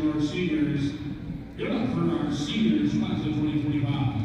to our seniors. Give it up for our seniors, class of 2025.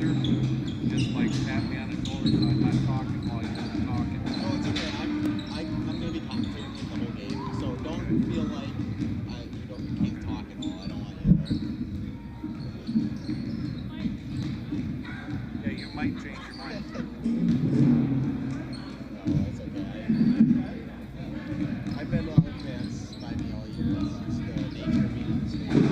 either. Just like pat me on the shoulder so I'm not talking while you're talking. No, it's okay. I'm gonna be commentating the whole game, so don't feel like you can't talk at all. I don't want you there. Yeah, you might change your mind. No, that's okay. I've been a lot of fans by me all year. That's just the nature of being in the state.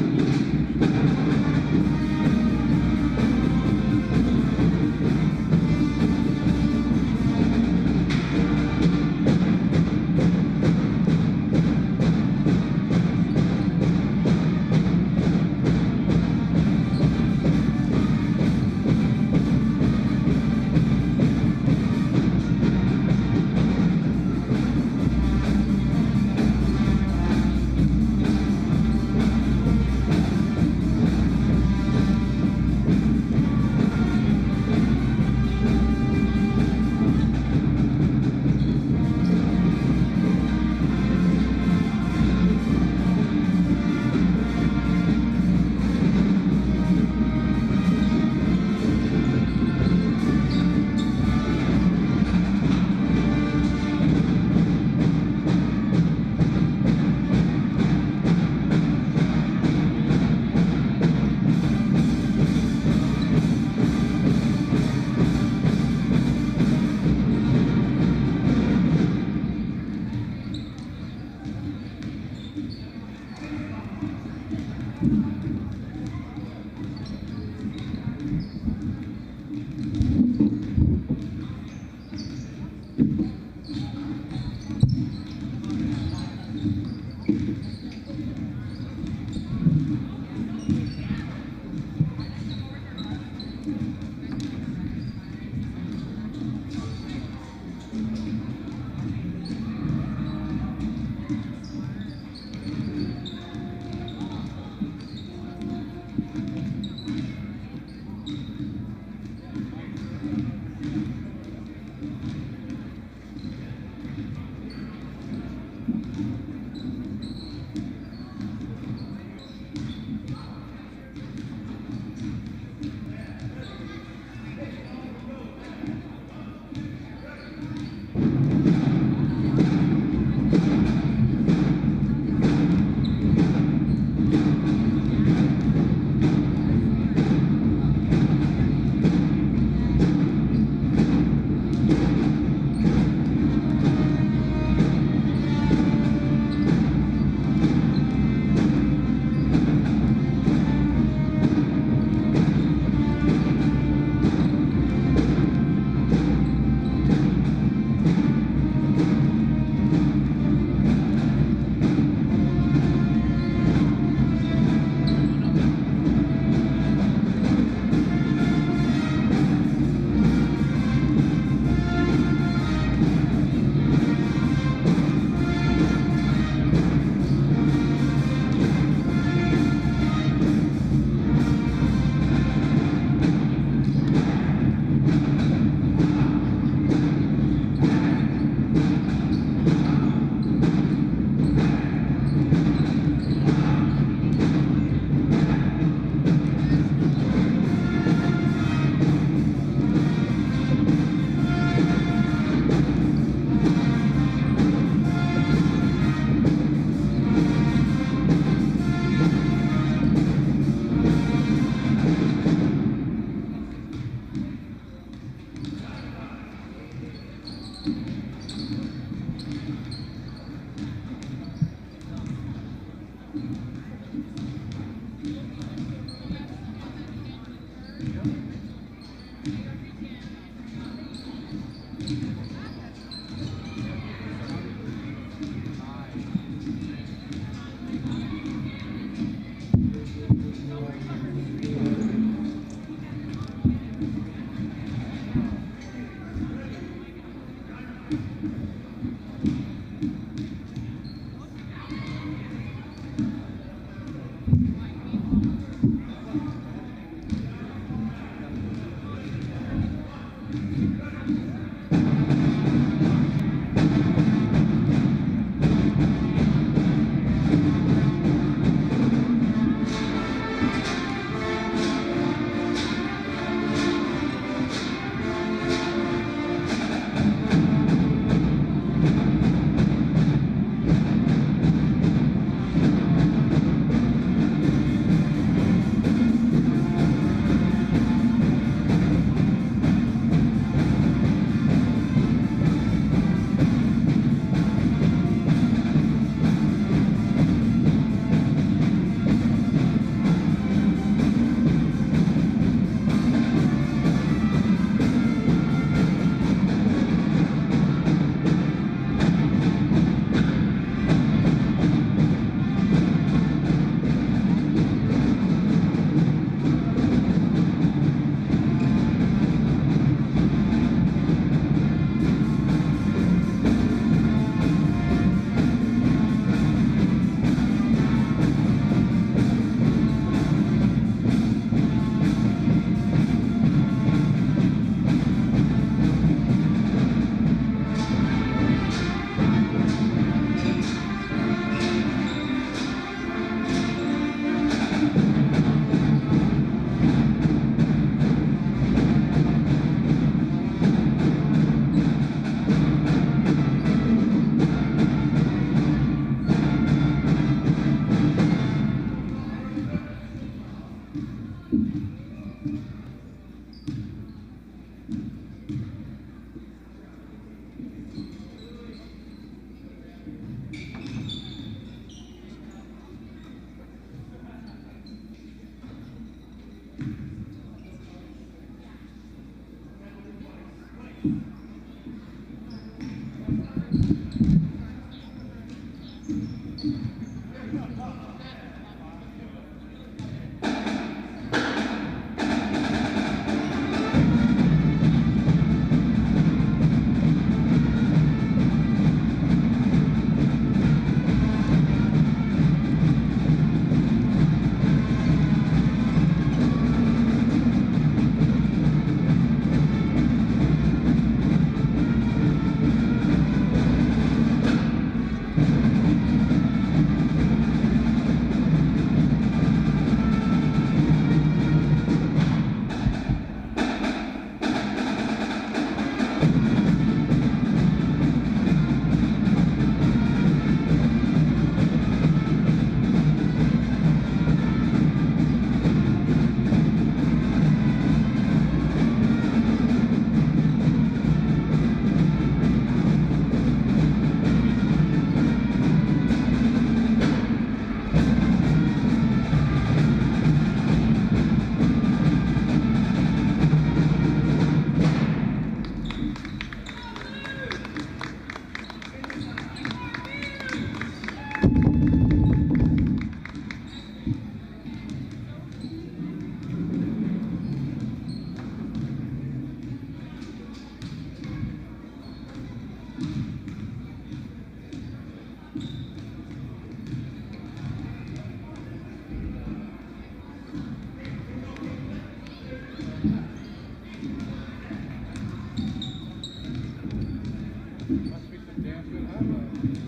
Must be some damn good hot rods.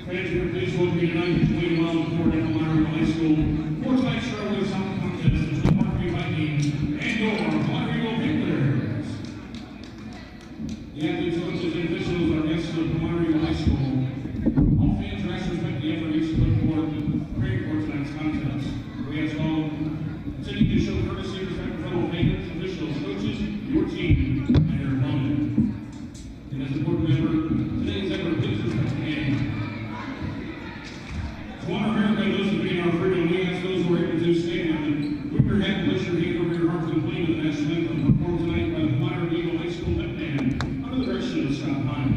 Fans, please welcome me tonight between Palmyra-Eagle High School. Fourth night Charlie South contest between Parkview Vikings and your Palmyra-Eagle Panthers. The athletes, coaches, and officials are guests of Palmyra-Eagle High School. All fans are asked to respect the effort each put forth to prepare for tonight's contest. We ask all continue to show courtesy and respect for fellow fans, officials, coaches, your team, and your opponent. And as a board member, today's effort, please respect the game. To honor America, those who being our freedom, we ask those who are able to stand and whip your head and place your hand over your heart to the plane of the national anthem performed tonight by the Palmyra-Eagle High School Pep Band under the direction of Scott Pine.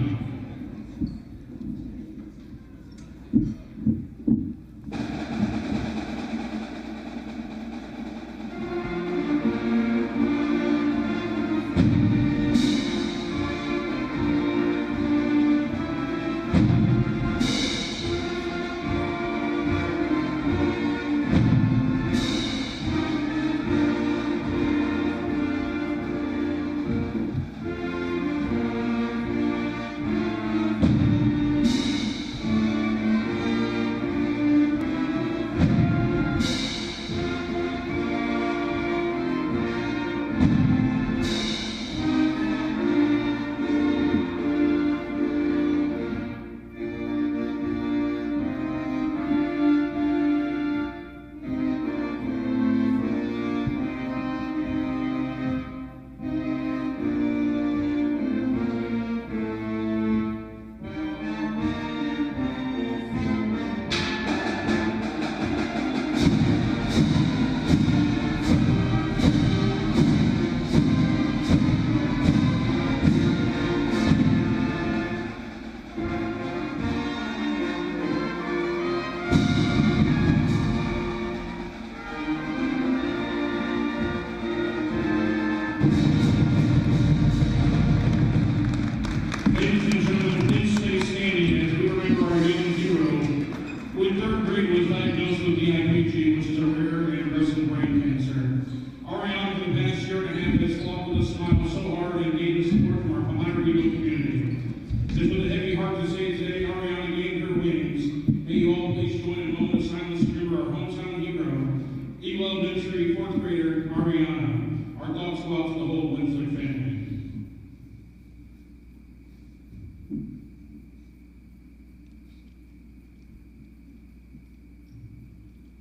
Thank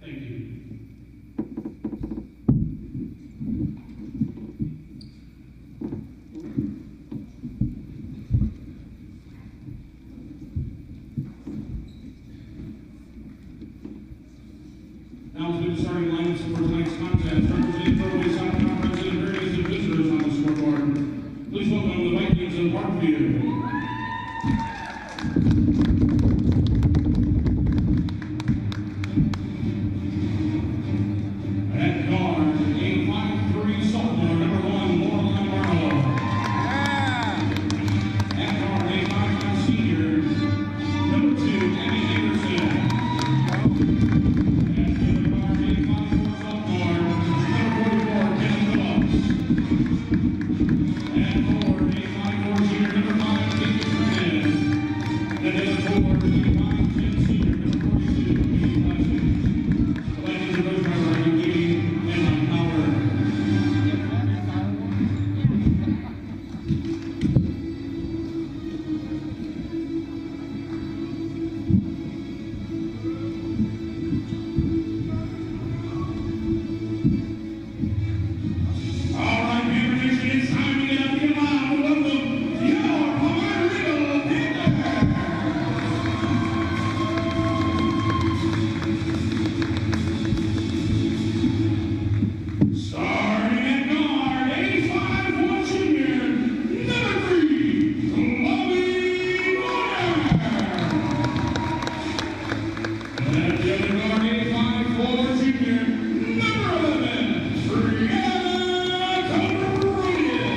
you. Now to the starting lineups for tonight's contest, representing Fairway South Conference and various visitors on the scoreboard. Please welcome the Vikings of Parkview. At guard, a 5'3" sophomore, number 1, at guard, a 5'5" senior, number 2, Annie Anderson. And at guard, a 5'4" sophomore, number 44, Kevin Phillips. And forward, a 5'4" senior, number 5, Kate Freeman. And then forward, a 5'10" senior, number 42, Katie Plastic. The Vikings are both driver, Katie and Mike Howard. All right, Panther Nation, it's time to get up and loud. Welcome your Palmyra-Eagle Panthers. Starting at guard, a 5'1" junior, number 3, Bobby Warner. And at the other guard, a 5'4" junior, number 11, Brianna Covarrubias.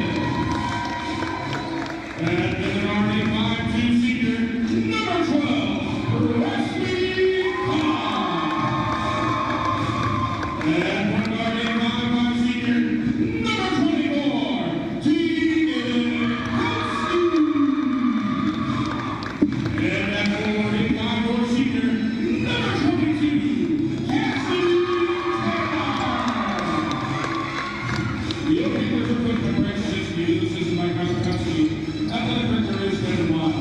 And at the other guard, a 5'2" senior, number 12, Wesley Cobb. And one guard, a 5'5" senior, number 24, Tegan Husky. And at forward, a 5'4" senior, number 22, Cassie Taylor. The openers are put by Brett Siskey. This is Mike Husky. Athletic director is Kevin Wild.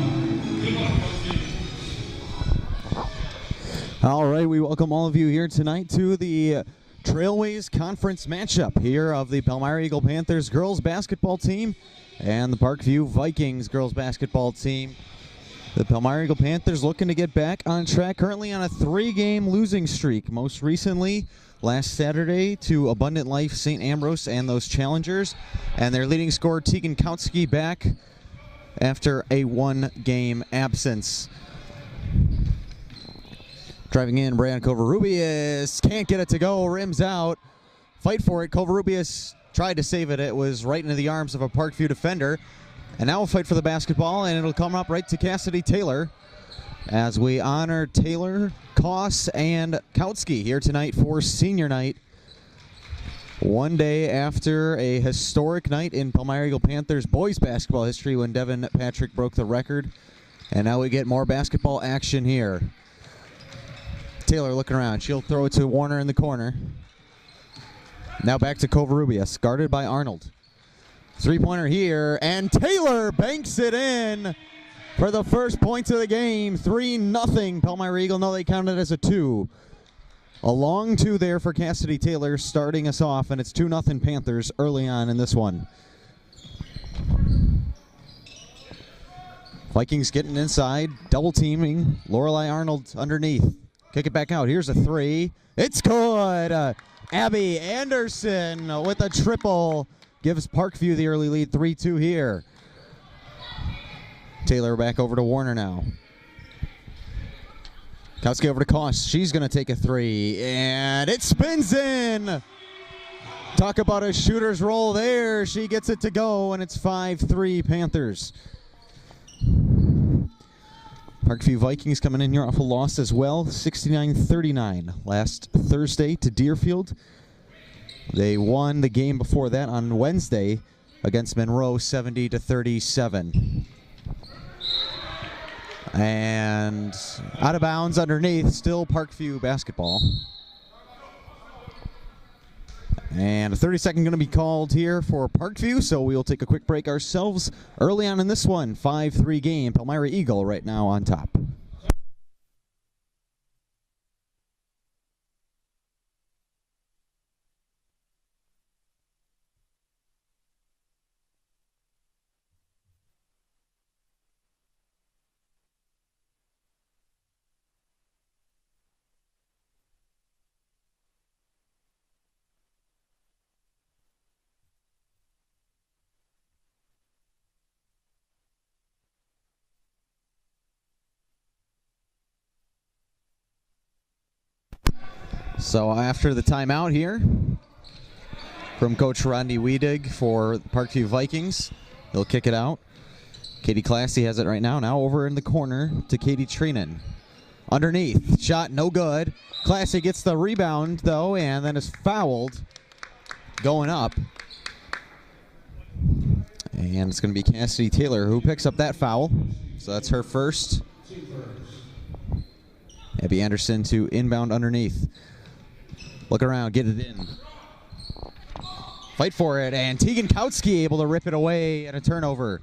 Good luck, Coach. All right, we welcome all of you here tonight to the Trailways Conference matchup here of the Palmyra-Eagle Panthers girls basketball team and the Parkview Vikings girls basketball team. The Palmyra-Eagle Panthers looking to get back on track, currently on a 3-game losing streak. Most recently, last Saturday to Abundant Life, St. Ambrose, and those challengers. And their leading scorer, Tegan Kautsky, back after a 1-game absence. Driving in, Brianna Covarrubias can't get it to go, rims out. Fight for it. Covarrubias tried to save it. It was right into the arms of a Parkview defender. And now we'll fight for the basketball, and it'll come up right to Cassidy Taylor as we honor Taylor, Koss, and Kautsky here tonight for senior night. One day after a historic night in Palmyra-Eagle Panthers boys basketball history when Devin Patrick broke the record. And now we get more basketball action here. Taylor looking around. She'll throw it to Warner in the corner. Now back to Covarrubias, guarded by Arnold. Three-pointer here, and Taylor banks it in for the first points of the game. 3-0 Palmyra-Eagle. No, they counted as a 2. A long 2 there for Cassidy Taylor starting us off, and it's 2-0 Panthers early on in this one. Vikings getting inside, double teaming. Lorelei Arnold underneath. Kick it back out. Here's a 3. It's good. Abby Anderson with a triple. Gives Parkview the early lead, 3-2 here. Taylor back over to Warner now. Kautsky over to Koss. She's going to take a 3, and it spins in. Talk about a shooter's roll there. She gets it to go, and it's 5-3 Panthers. Parkview Vikings coming in here off a loss as well, 69-39 last Thursday to Deerfield. They won the game before that on Wednesday against Monroe, 70-37. And out of bounds underneath, still Parkview basketball. And a 30-second going to be called here for Parkview, so we will take a quick break ourselves early on in this one. 5-3 game. Palmyra-Eagle right now on top. So after the timeout here from Coach Rodney Wiedig for the Parkview Vikings, he'll kick it out. Katie Classy has it right now. Now over in the corner to Katie Treenan. Underneath, shot no good. Classy gets the rebound though, and then is fouled going up. And it's going to be Cassidy Taylor who picks up that foul. So that's her first. Abby Anderson to inbound underneath. Look around, get it in. Fight for it, and Tegan Kautsky able to rip it away and a turnover.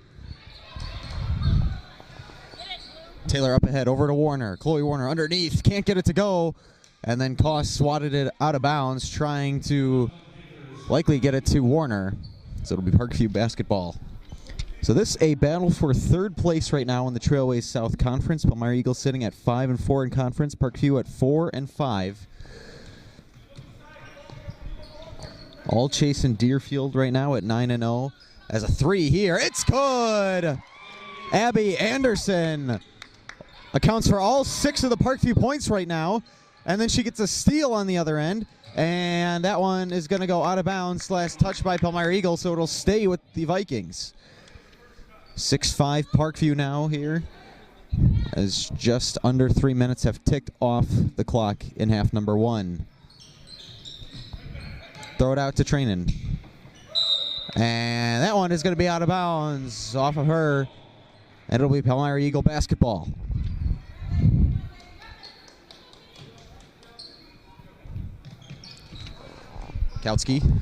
Taylor up ahead, over to Warner. Chloe Warner underneath, can't get it to go. And then Koss swatted it out of bounds, trying to likely get it to Warner. So it'll be Parkview basketball. So this a battle for third place right now in the Trailways South Conference. Palmyra-Eagle sitting at 5-4 in conference. Parkview at 4-5. All chasing Deerfield right now at 9-0. As a three here, it's good! Abby Anderson accounts for all 6 of the Parkview points right now. And then she gets a steal on the other end. And that one is going to go out of bounds / touched by Palmyra-Eagle, so it'll stay with the Vikings. 6-5 Parkview now here, as just under 3 minutes have ticked off the clock in half number 1. Throw it out to Treenan. And that one is going to be out of bounds off of her. And it'll be Palmyra-Eagle basketball. Kautsky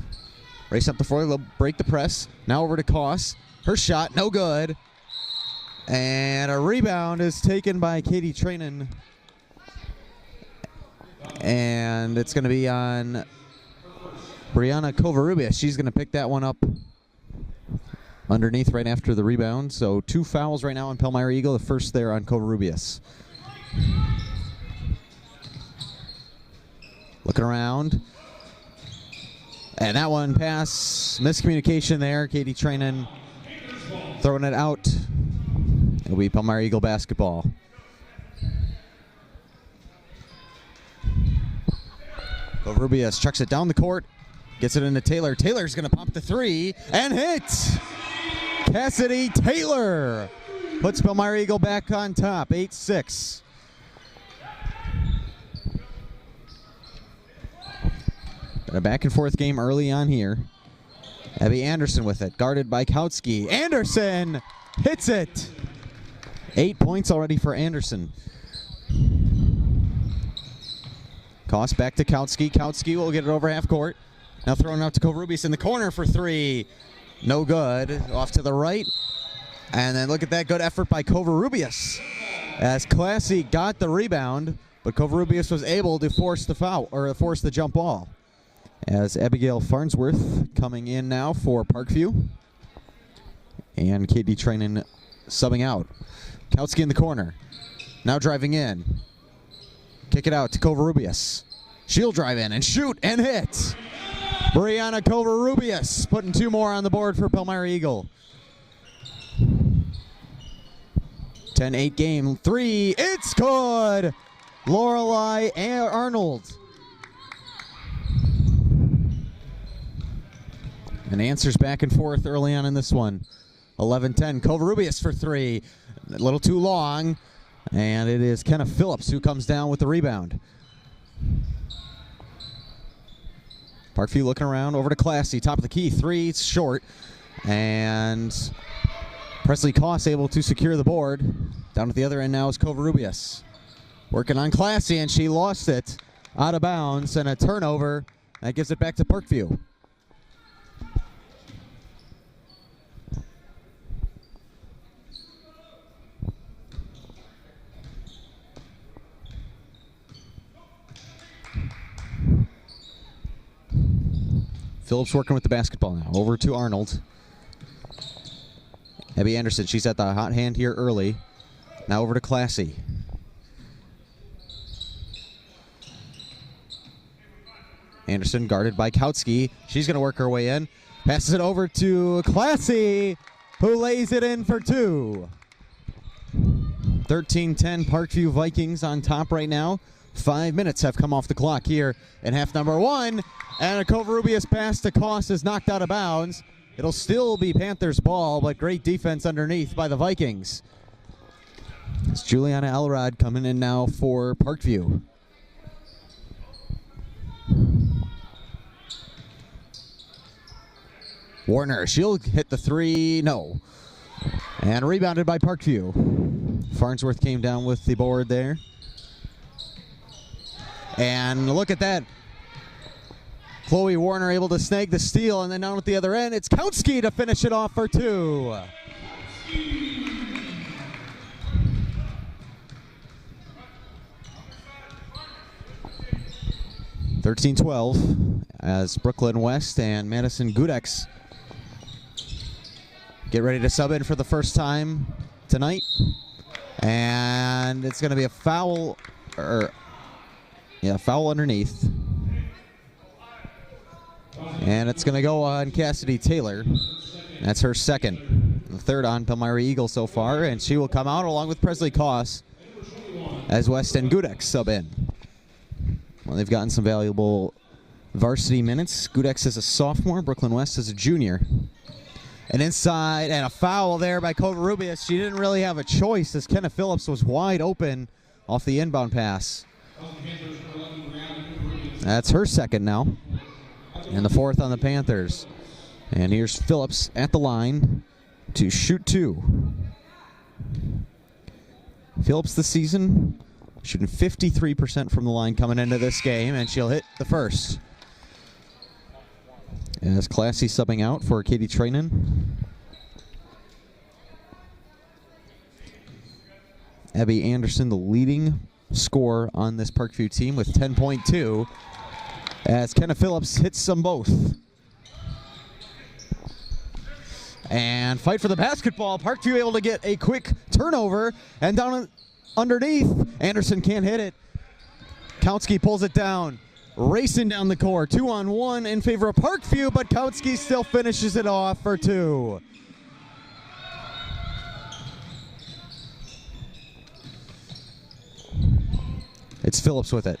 race up the floor, they'll break the press. Now over to Koss. Her shot, no good. And a rebound is taken by Katie Treenan. And it's going to be on Brianna Covarrubias. She's going to pick that one up underneath right after the rebound. So 2 fouls right now on Palmyra-Eagle. The first there on Covarrubias. Looking around. And that one pass, miscommunication there. Katie Treenan throwing it out. It'll be Palmyra-Eagle basketball. Covarrubias chucks it down the court. Gets it into Taylor. Taylor's going to pump the 3 and hit. Cassidy Taylor puts Palmyra-Eagle back on top, 8-6. Got a back and forth game early on here. Abby Anderson with it, guarded by Kautsky. Anderson hits it. 8 points already for Anderson. Koss back to Kautsky. Kautsky will get it over half court. Now throwing it out to Covarrubias in the corner for 3. No good. Off to the right. And then look at that good effort by Covarrubias, as Classy got the rebound, but Covarrubias was able to force the foul, or force the jump ball. As Abigail Farnsworth coming in now for Parkview. And Katie Treenan subbing out. Kautsky in the corner. Now driving in. Kick it out to Covarrubias. She'll drive in and shoot and hit. Brianna Covarrubias putting 2 more on the board for Palmyra-Eagle. 10-8 game. 3. It's good. Lorelei Arnold. And answers back and forth early on in this one. 11-10. Covarrubias for 3. A little too long. And it is Kenna Phillips who comes down with the rebound. Parkview looking around, over to Classy, top of the key, 3, it's short. And Presley Koss able to secure the board. Down at the other end now is Covarrubias. Working on Classy, and she lost it out of bounds, and a turnover That gives it back to Parkview. Phillips working with the basketball now. Over to Arnold. Abby Anderson, she's at the hot hand here early. Now over to Classy. Anderson guarded by Kautsky. She's going to work her way in. Passes it over to Classy, who lays it in for two. 13-10 Parkview Vikings on top right now. 5 minutes have come off the clock here in half number one. And a Covarrubias pass to Koss is knocked out of bounds. It'll still be Panthers ball, but great defense underneath by the Vikings. It's Juliana Elrod coming in now for Parkview. Warner, she'll hit the three, no. And rebounded by Parkview. Farnsworth came down with the board there. And look at that. Chloe Warner able to snag the steal, and then down at the other end, it's Kautsky to finish it off for two. (13-12) as Brooklyn West and Madison Gudex get ready to sub in for the first time tonight. And it's going to be a foul, foul underneath. And it's going to go on Cassidy Taylor. That's her second. The third on Palmyra-Eagle so far. And she will come out along with Presley Koss as West and Gudex sub in. Well, they've gotten some valuable varsity minutes. Gudex is a sophomore. Brooklyn West is a junior. And inside, and a foul there by Covarrubias. She didn't really have a choice as Kenna Phillips was wide open off the inbound pass. That's her second now. And the fourth on the Panthers. And here's Phillips at the line to shoot two. Phillips this season shooting 53% from the line coming into this game, and she'll hit the first. As Classy subbing out for Katie Trainin. Abby Anderson, the leading scorer on this Parkview team with 10.2. As Kenna Phillips hits them both. And fight for the basketball. Parkview able to get a quick turnover. And down underneath, Anderson can't hit it. Kautsky pulls it down. Racing down the court. 2-on-1 in favor of Parkview, but Kautsky still finishes it off for two. It's Phillips with it.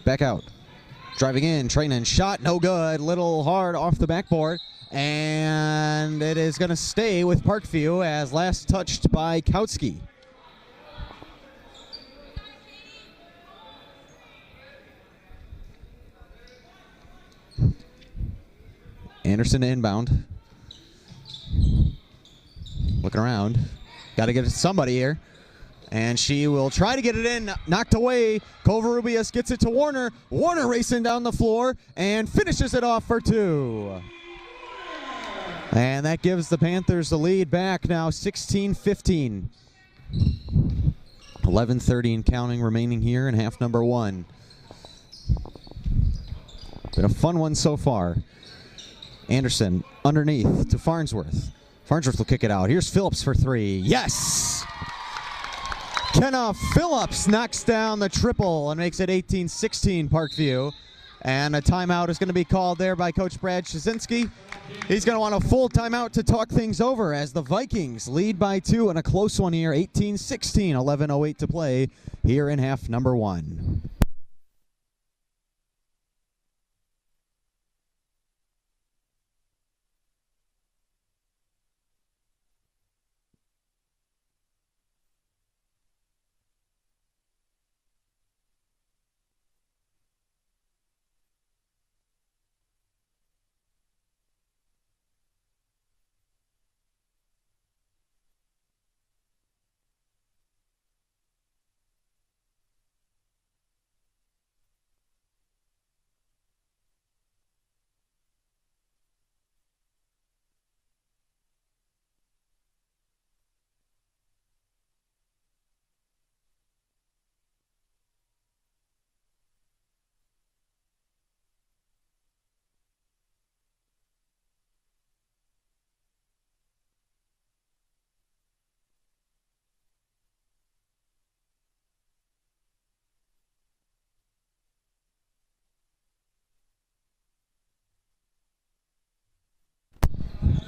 Back out. Driving in, Trainin, shot, no good. Little hard off the backboard. And it is going to stay with Parkview as last touched by Kautsky. Anderson inbound. Looking around. Got to get it to somebody here. And she will try to get it in, knocked away. Covarrubias gets it to Warner. Warner racing down the floor and finishes it off for two. And that gives the Panthers the lead back now 16-15. 11:30 and counting remaining here in half number one. Been a fun one so far. Anderson underneath to Farnsworth. Farnsworth will kick it out. Here's Phillips for three. Yes! Kenna Phillips knocks down the triple and makes it 18-16 Parkview. And a timeout is going to be called there by Coach Brad Shazinski. He's going to want a full timeout to talk things over as the Vikings lead by two in a close one here, 18-16, 11:08 to play here in half number one.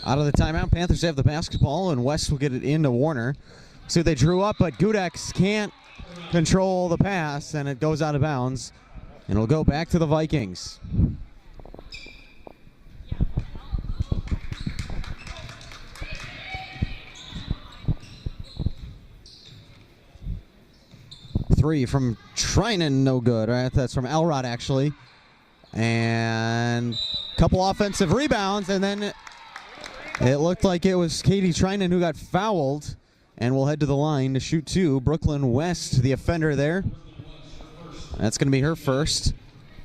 Out of the timeout, Panthers have the basketball, and West will get it into Warner. So they drew up, but Gudex can't control the pass, and it goes out of bounds. And it'll go back to the Vikings. Three from Trinan, no good. Right, that's from Elrod, actually. And a couple offensive rebounds, and then it looked like it was Katie Trinan who got fouled, and will head to the line to shoot two. Brooklyn West, the offender there. That's going to be her first.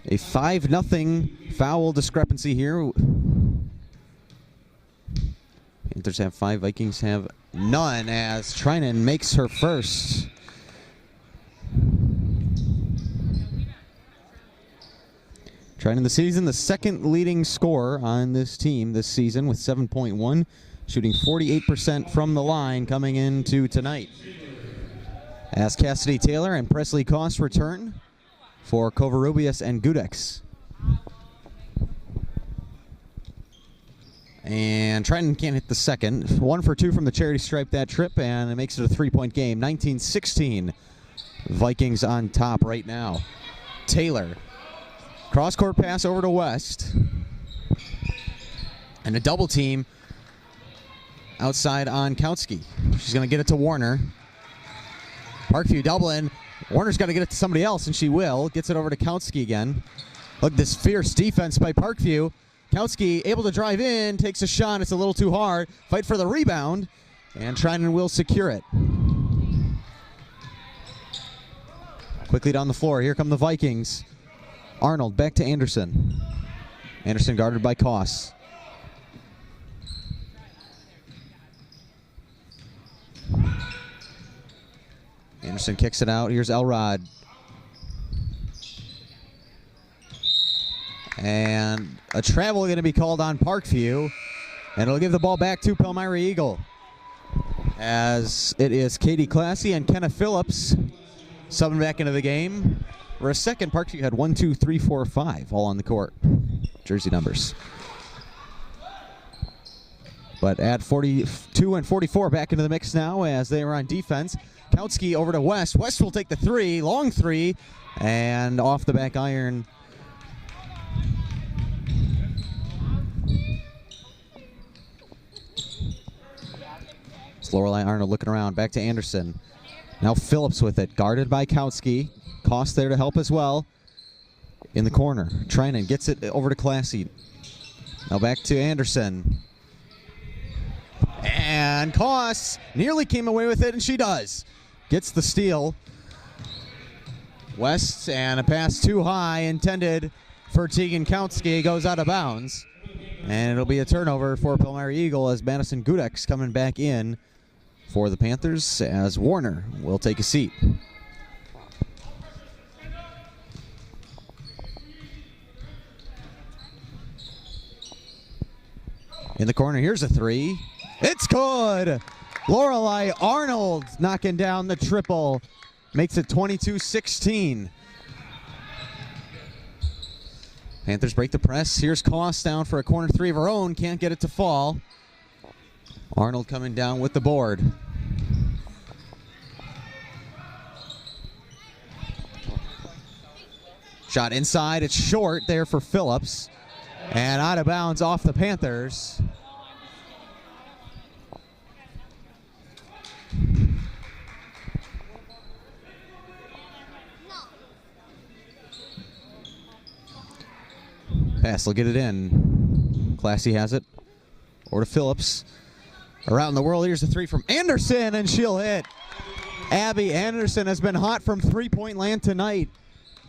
A 5-0 foul discrepancy here. Panthers have 5, Vikings have none, as Trinan makes her first. Trinan the season, the second leading scorer on this team this season with 7.1, shooting 48% from the line coming into tonight. As Cassidy Taylor and Presley Koss return for Covarrubias and Gudex. And Trinan can't hit the second. 1 for 2 from the charity stripe that trip, and it makes it a 3-point game. 19-16. Vikings on top right now. Taylor. Cross-court pass over to West. And a double team outside on Kautsky. She's going to get it to Warner. Parkview doubling. Warner's got to get it to somebody else, and she will. Gets it over to Kautsky again. Look, this fierce defense by Parkview. Kautsky able to drive in, takes a shot. It's a little too hard. Fight for the rebound, and Trinan will secure it. Quickly down the floor. Here come the Vikings. Arnold back to Anderson. Anderson guarded by Koss. Anderson kicks it out. Here's Elrod. And a travel going to be called on Parkview. And it'll give the ball back to Palmyra-Eagle. As it is Katie Classy and Kenna Phillips subbing back into the game. For a second, Parkview had 1, 2, 3, 4, 5 all on the court. Jersey numbers. But add 42 and 44 back into the mix now as they are on defense. Kautsky over to West. West will take the three, long three, and off the back iron. It's Lorelei Arnold looking around. Back to Anderson. Now Phillips with it, guarded by Kautsky. Koss there to help as well. In the corner, Trinan gets it over to Classy. Now back to Anderson. And Koss nearly came away with it, and she does. Gets the steal. West, and a pass too high intended for Tegan Kautsky, goes out of bounds. And it'll be a turnover for Palmyra-Eagle as Madison Gudex coming back in for the Panthers as Warner will take a seat. In the corner, here's a three. It's good. Lorelei Arnold knocking down the triple. Makes it 22-16. Panthers break the press. Here's Koss down for a corner three of her own. Can't get it to fall. Arnold coming down with the board. Shot inside. It's short there for Phillips. And out of bounds off the Panthers. Pass will get it in. Classy has it. Or to Phillips. Around the world, here's a three from Anderson, and she'll hit. Abby Anderson has been hot from three-point land tonight.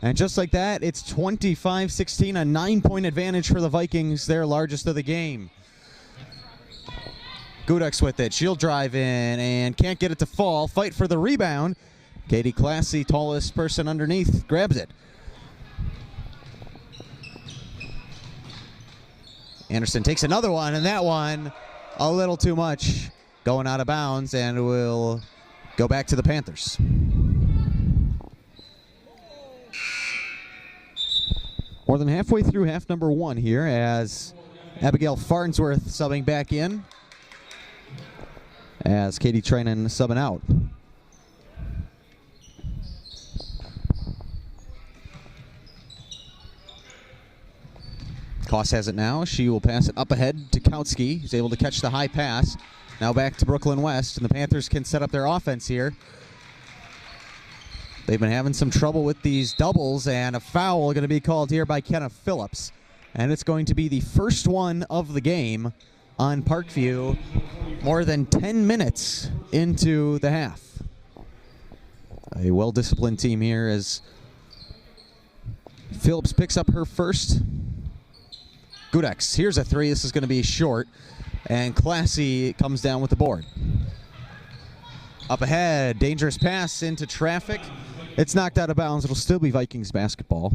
And just like that, it's 25-16, a 9-point advantage for the Vikings, their largest of the game. Gudex with it. She'll drive in and can't get it to fall. Fight for the rebound. Katie Classy, tallest person underneath, grabs it. Anderson takes another one, and that one a little too much. Going out of bounds, and will go back to the Panthers. More than halfway through half number one here as Abigail Farnsworth subbing back in as Katie Trinan subbing out. Koss has it now. She will pass it up ahead to Kautsky. He's able to catch the high pass. Now back to Brooklyn West, and the Panthers can set up their offense here. They've been having some trouble with these doubles, and a foul going to be called here by Kenna Phillips. And it's going to be the first one of the game on Parkview, more than 10 minutes into the half. A well-disciplined team here as Phillips picks up her first. Gudex, here's a three. This is going to be short. And Classy comes down with the board. Up ahead, dangerous pass into traffic. It's knocked out of bounds. It'll still be Vikings basketball.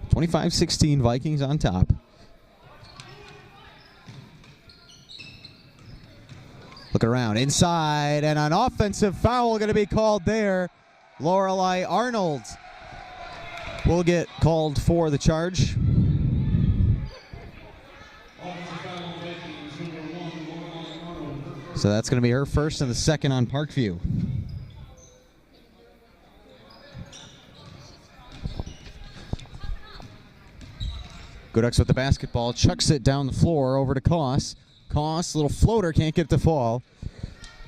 (25-16) Vikings on top. Look around, inside, and an offensive foul going to be called there. Lorelei Arnold will get called for the charge. So that's going to be her first and the second on Parkview. Gudex with the basketball, chucks it down the floor over to Koss. Koss, little floater, can't get it to fall.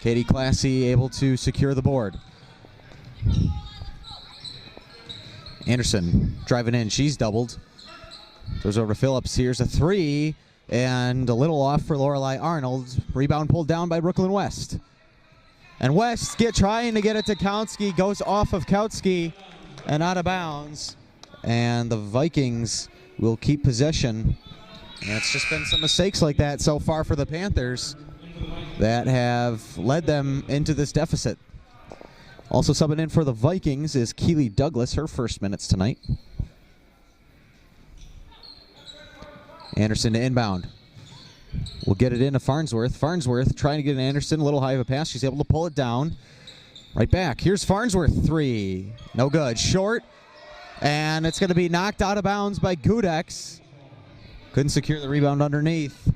Katie Classy able to secure the board. Anderson driving in, she's doubled. Throws over to Phillips, here's a three, and a little off for Lorelei Arnold. Rebound pulled down by Brooklyn West. And West trying to get it to Kautsky, goes off of Kautsky and out of bounds. And the Vikings will keep possession. And it's just been some mistakes like that so far for the Panthers that have led them into this deficit. Also subbing in for the Vikings is Keely Douglas, her first minutes tonight. Anderson to inbound. We'll get it into Farnsworth. Farnsworth trying to get an Anderson, a little high of a pass. She's able to pull it down. Right back. Here's Farnsworth, three. No good. Short. And it's going to be knocked out of bounds by Gudex. Couldn't secure the rebound underneath.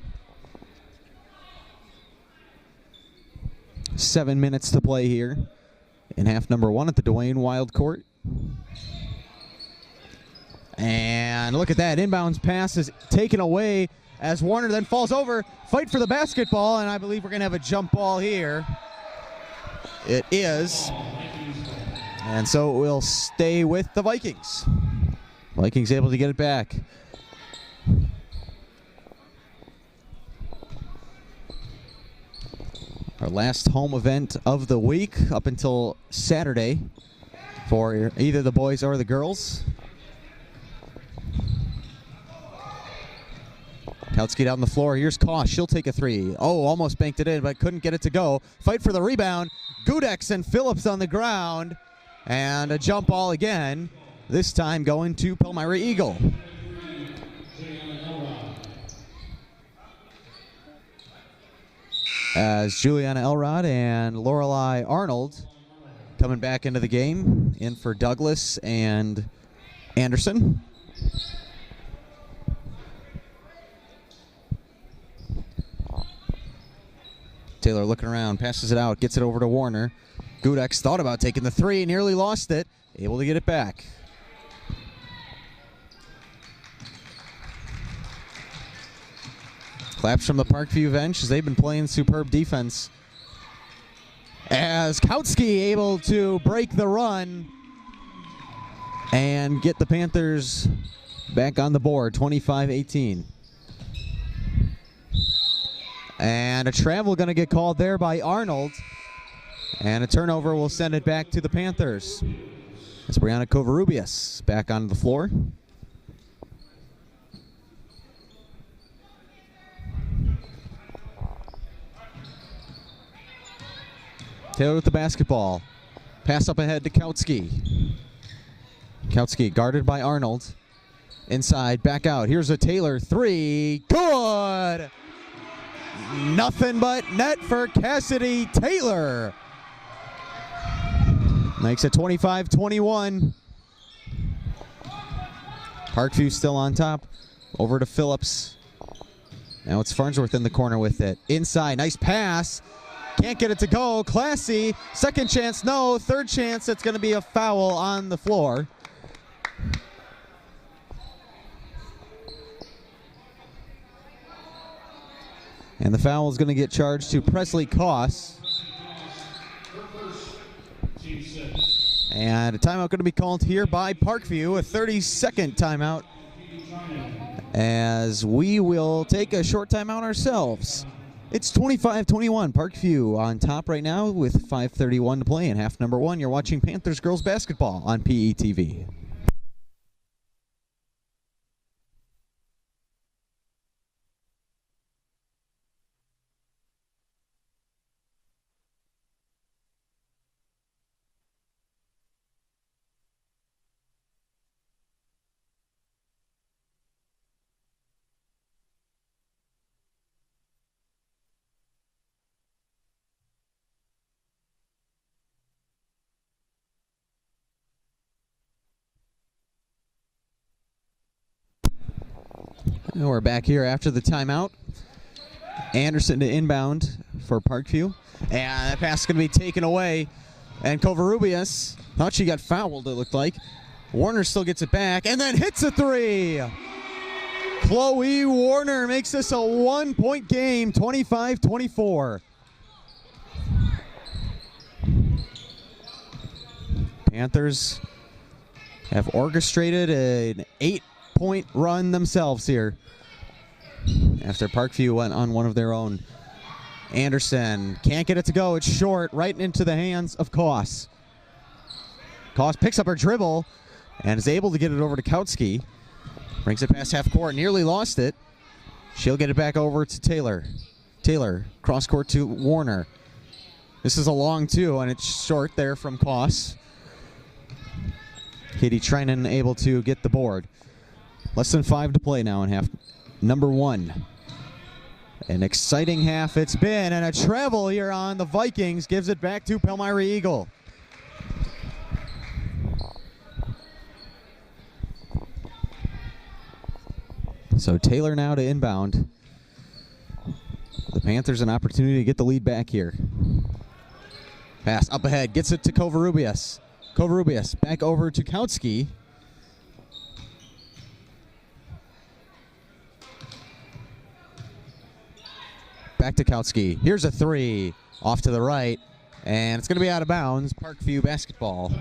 7 minutes to play here in half number one at the Dwayne Wild Court. And look at that. Inbounds pass is taken away as Warner then falls over. Fight for the basketball, and I believe we're going to have a jump ball here. It is. And so it will stay with the Vikings. Vikings able to get it back. Our last home event of the week up until Saturday for either the boys or the girls. Kautsky down the floor. Here's Koss. She'll take a three. Oh, almost banked it in, but couldn't get it to go. Fight for the rebound. Gudex and Phillips on the ground. And a jump ball again. This time going to Palmyra-Eagle. As Juliana Elrod and Lorelei Arnold coming back into the game. In for Douglas and Anderson. Taylor looking around, passes it out, gets it over to Warner. Gudex thought about taking the three, nearly lost it, able to get it back. Claps from the Parkview bench as they've been playing superb defense. As Kautsky able to break the run and get the Panthers back on the board, 25-18. And a travel going to get called there by Arnold. And a turnover will send it back to the Panthers. It's Brianna Covarrubias back on the floor. Taylor with the basketball. Pass up ahead to Kautsky. Kautsky guarded by Arnold. Inside, back out. Here's a Taylor three. Good! Nothing but net for Cassidy Taylor. Makes it 25-21. Parkview still on top. Over to Phillips. Now it's Farnsworth in the corner with it. Inside, nice pass. Can't get it to go. Classy. Second chance, no. Third chance, it's going to be a foul on the floor. And the foul is going to get charged to Presley Koss. And a timeout going to be called here by Parkview, a 30-second timeout, as we will take a short timeout ourselves. It's 25-21, Parkview on top right now with 5:31 to play in half number one. You're watching Panthers girls basketball on PETV. And we're back here after the timeout. Anderson to inbound for Parkview. And that pass is going to be taken away. And Covarrubias thought she got fouled, it looked like. Warner still gets it back and then hits a three. Chloe Warner makes this a 1-point game, 25-24. Panthers have orchestrated an 8-point run themselves here after Parkview went on one of their own. Anderson can't get it to go. It's short, right into the hands of Koss. Koss picks up her dribble and is able to get it over to Kautsky. Brings it past half court, nearly lost it. She'll get it back over to Taylor. Taylor, cross court to Warner. This is a long two, and it's short there from Koss. Katie Trinan able to get the board. Less than 5 to play now in half number one. An exciting half it's been, and a travel here on the Vikings gives it back to Palmyra-Eagle. So Taylor now to inbound. The Panthers an opportunity to get the lead back here. Pass up ahead, gets it to Covarrubias. Covarrubias back over to Kautsky. Back to Kautsky. Here's a three off to the right, and it's going to be out of bounds. Parkview basketball.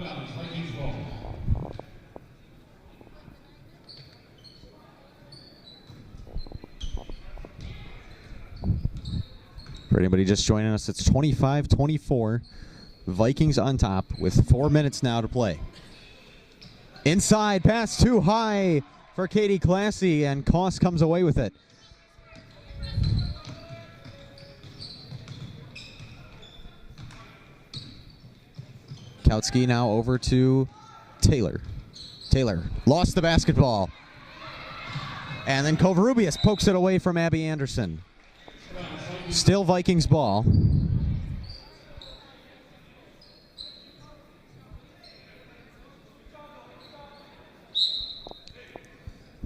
For anybody just joining us, it's 25-24. Vikings on top with 4 minutes now to play. Inside pass too high for Katie Classy, and Koss comes away with it. Kautsky now over to Taylor. Taylor lost the basketball. And then Covarrubias pokes it away from Abby Anderson. Still Vikings ball.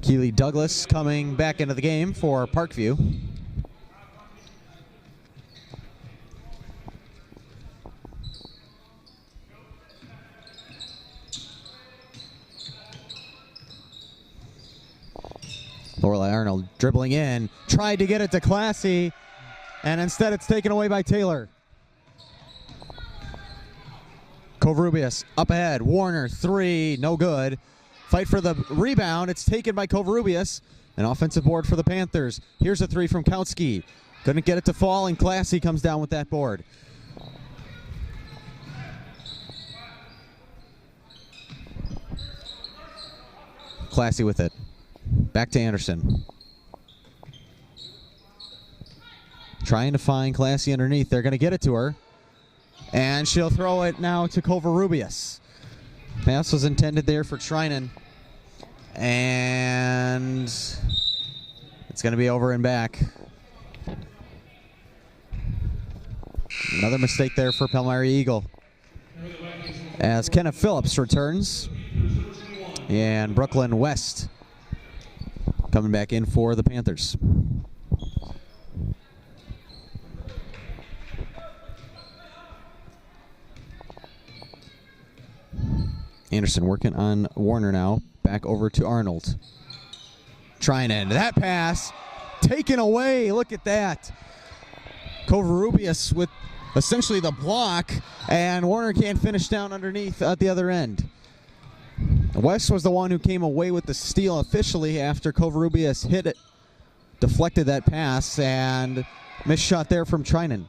Keely Douglas coming back into the game for Parkview. Lorelai Arnold dribbling in, tried to get it to Classy, and instead it's taken away by Taylor. Covarrubias up ahead. Warner, three, no good. Fight for the rebound. It's taken by Covarrubias. An offensive board for the Panthers. Here's a three from Kautsky. Couldn't get it to fall, and Classy comes down with that board. Classy with it. Back to Anderson. Trying to find Classy underneath. They're going to get it to her. And she'll throw it now to Covarrubias. Pass was intended there for Trinan. And it's going to be over and back. Another mistake there for Palmyra-Eagle. As Kenneth Phillips returns. And Brooklyn West coming back in for the Panthers. Anderson working on Warner now. Back over to Arnold. Trying to end that pass. Taken away. Look at that. Covarrubias with essentially the block, and Warner can't finish down underneath at the other end. West was the one who came away with the steal officially after Covarrubias hit it, deflected that pass, and missed shot there from Trinan.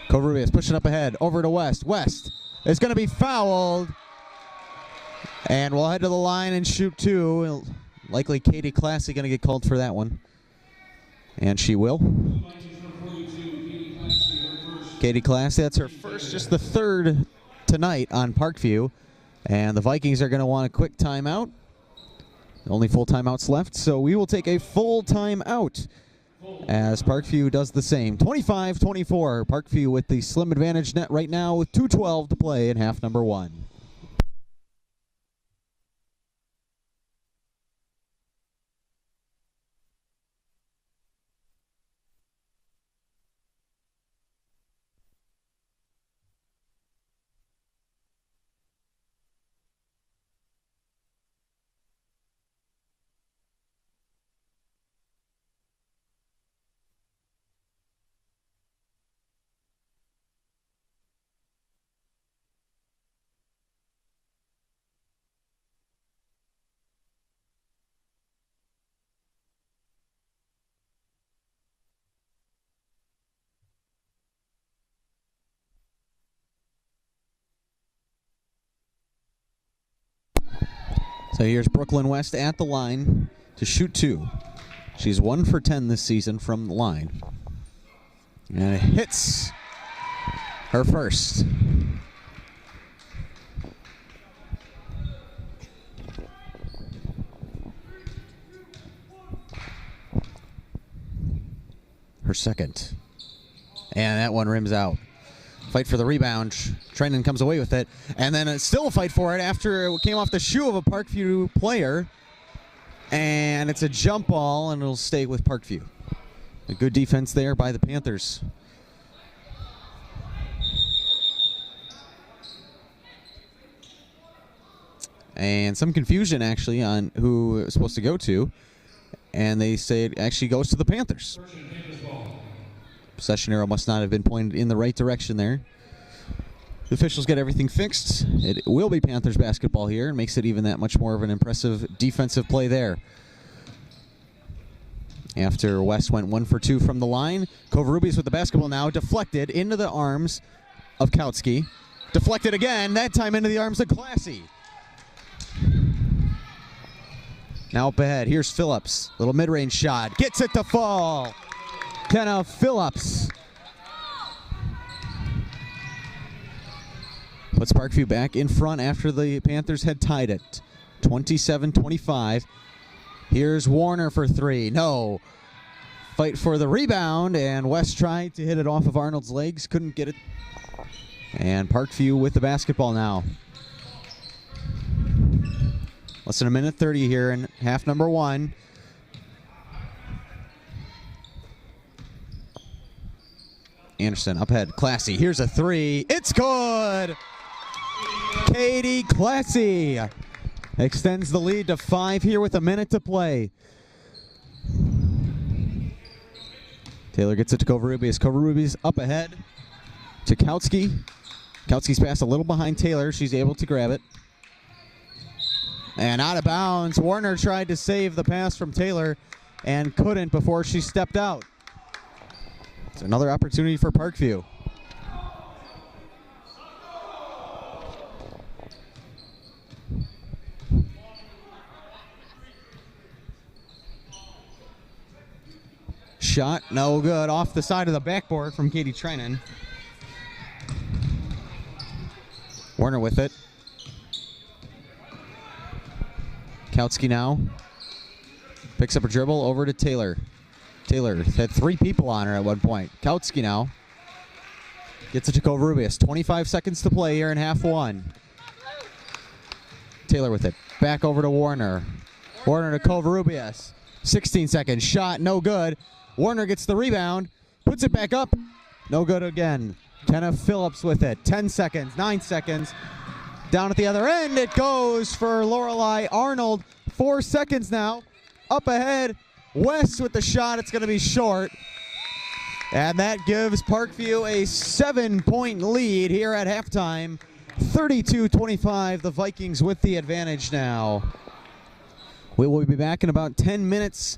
Covarrubias pushing up ahead, over to West. West is going to be fouled, and we'll head to the line and shoot two. Likely Katie Classy going to get called for that one. And she will. Katie Classy, that's her first, just the third tonight on Parkview. And the Vikings are going to want a quick timeout. Only full timeouts left, so we will take a full timeout as Parkview does the same. 25-24, Parkview with the slim advantage net right now with 2:12 to play in half number one. So here's Brooklyn West at the line to shoot two. She's 1 for 10 this season from the line. And it hits her first. Her second. And that one rims out. Fight for the rebound. Trenton comes away with it. And then it's still a fight for it after it came off the shoe of a Parkview player. And it's a jump ball, and it'll stay with Parkview. A good defense there by the Panthers. And some confusion, actually, on who it was supposed to go to. And they say it actually goes to the Panthers. Possession arrow must not have been pointed in the right direction there. The officials get everything fixed. It will be Panthers basketball here, and makes it even that much more of an impressive defensive play there. After West went 1 for 2 from the line, Covarrubias with the basketball now, deflected into the arms of Kautsky. Deflected again, that time into the arms of Classy. Now up ahead, here's Phillips. Little mid-range shot, gets it to fall. Kenna Phillips puts Parkview back in front after the Panthers had tied it. 27-25. Here's Warner for three. No. Fight for the rebound, and West tried to hit it off of Arnold's legs. Couldn't get it. And Parkview with the basketball now. Less than a minute 30 here in half number one. Anderson up ahead. Classy. Here's a three. It's good! Katie Classy extends the lead to 5 here with a minute to play. Taylor gets it to Covarrubias. Covarrubias up ahead to Kautsky. Kautsky's pass a little behind Taylor. She's able to grab it. And out of bounds. Warner tried to save the pass from Taylor and couldn't before she stepped out. It's another opportunity for Parkview. Shot, no good, off the side of the backboard from Katie Trinan. Warner with it. Kautsky now. Picks up a dribble over to Taylor. Taylor had 3 people on her at one point. Kautsky now gets it to Covarrubias. 25 seconds to play here in half one. Taylor with it. Back over to Warner. Warner to Covarrubias. 16-second shot, no good. Warner gets the rebound, puts it back up, no good again. Kenneth Phillips with it. 10 seconds, 9 seconds. Down at the other end, it goes for Lorelei Arnold. 4 seconds now. Up ahead, West with the shot. It's going to be short. And that gives Parkview a 7-point lead here at halftime. 32-25, the Vikings with the advantage now. We will be back in about 10 minutes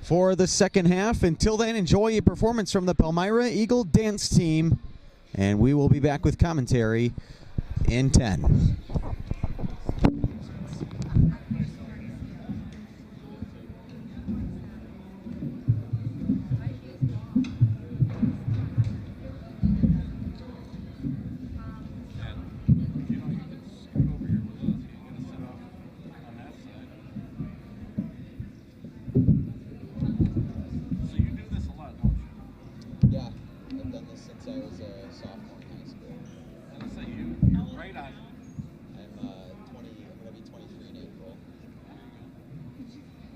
for the second half. Until then, enjoy a performance from the Palmyra-Eagle dance team. And we will be back with commentary in 10. Yeah, I've done this since I was a sophomore in high school. You're right on. I'm 20. I'm gonna be 23 in April.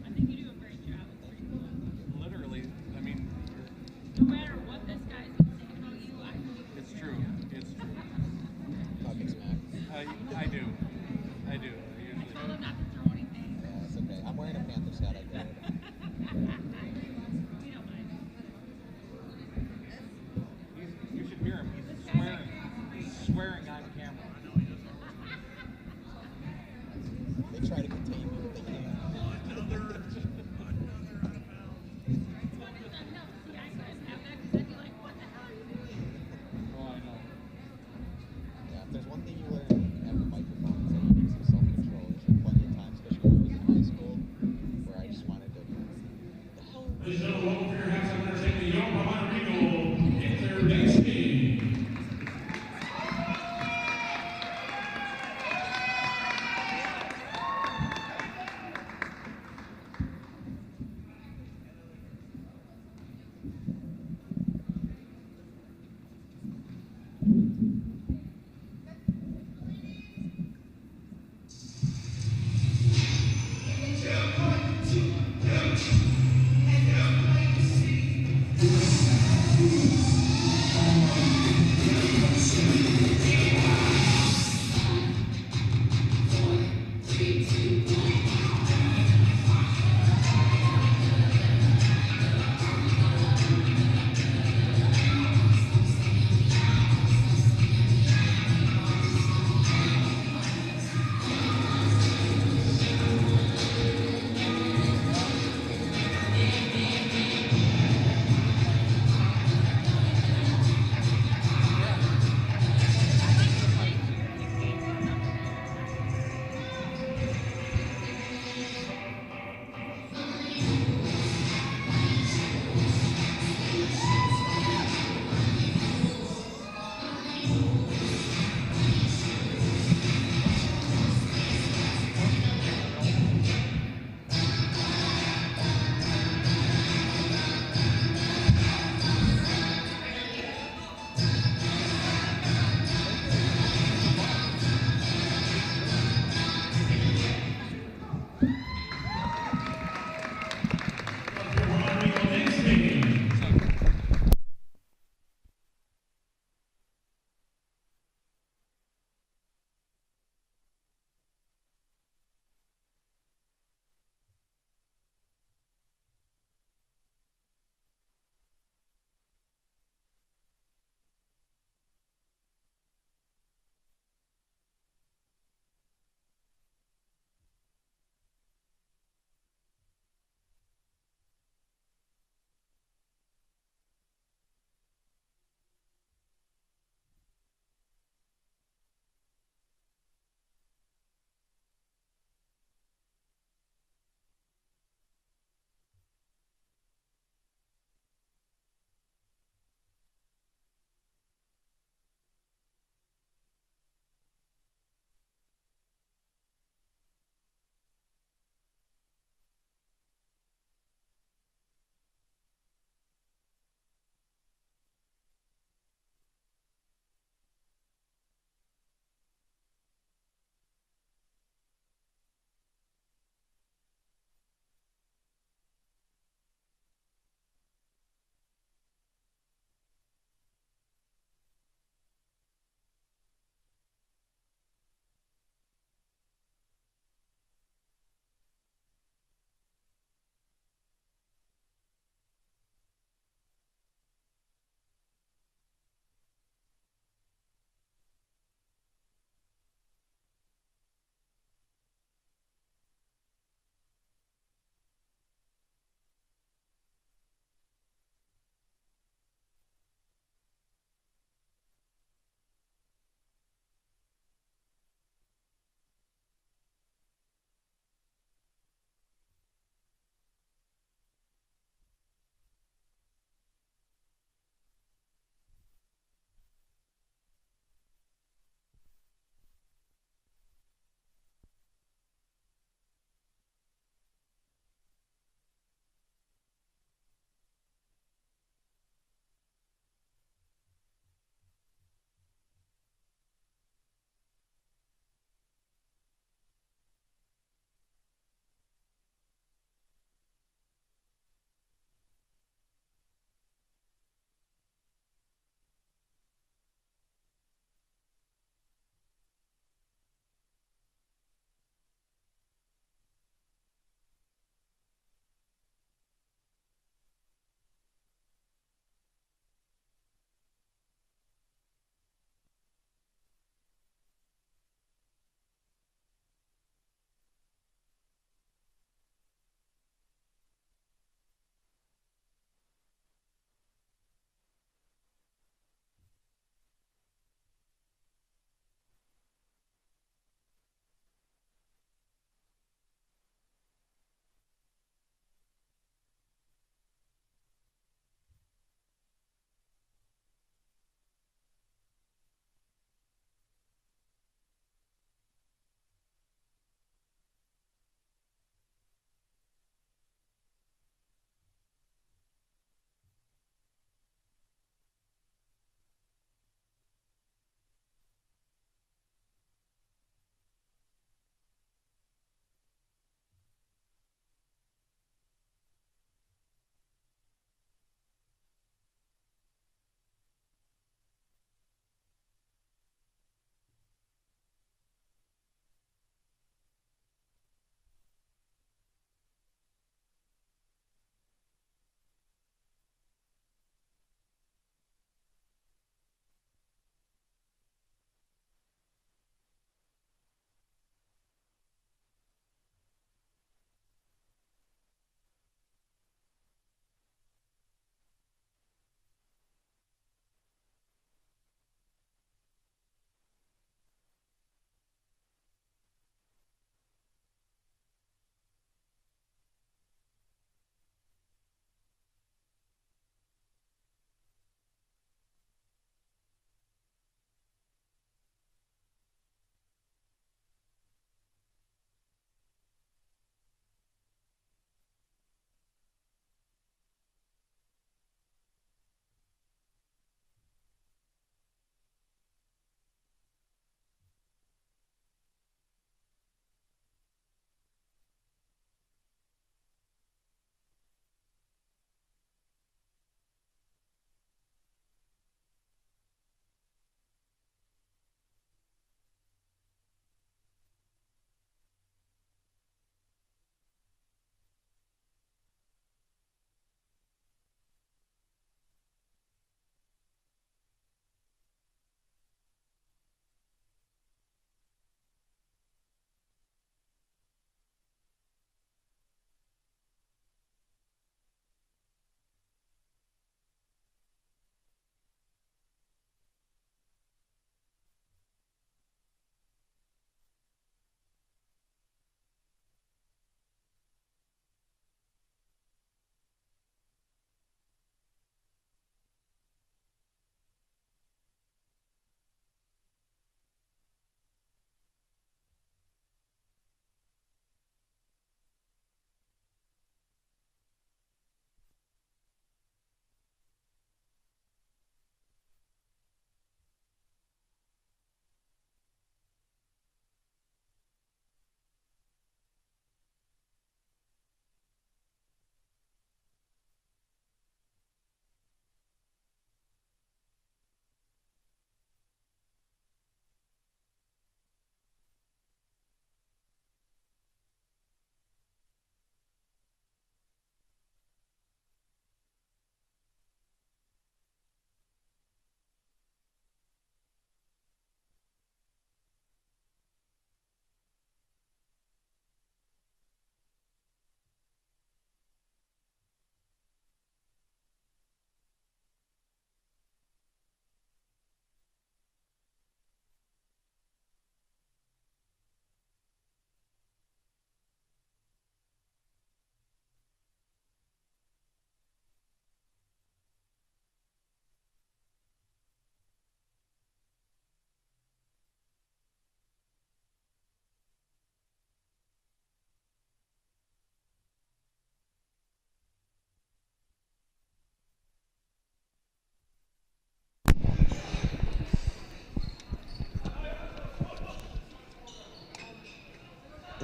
I think you do a great job. Literally, I mean, No matter what this guy's been saying about you, I think it's true. It's true. Talking smack. I do. I do. I Usually. told him not to throw anything. Yeah, it's okay. I'm wearing a Panthers hat. I get it. We don't mind. You should hear him. He's swearing. He's swearing on camera. They try to contain me, but they can't. It's funny that no, see, I couldn't have that because I'd be like, what the hell are you doing? Oh, I know. Yeah, if there's one thing you learn after microphone is that you need some self-control. There's plenty of times, especially when I was in high school, where I just wanted to. The hell? Ladies and gentlemen, welcome for your halftime entertainment, the young Palmyra-Eagle Panther dance team. One, two, three.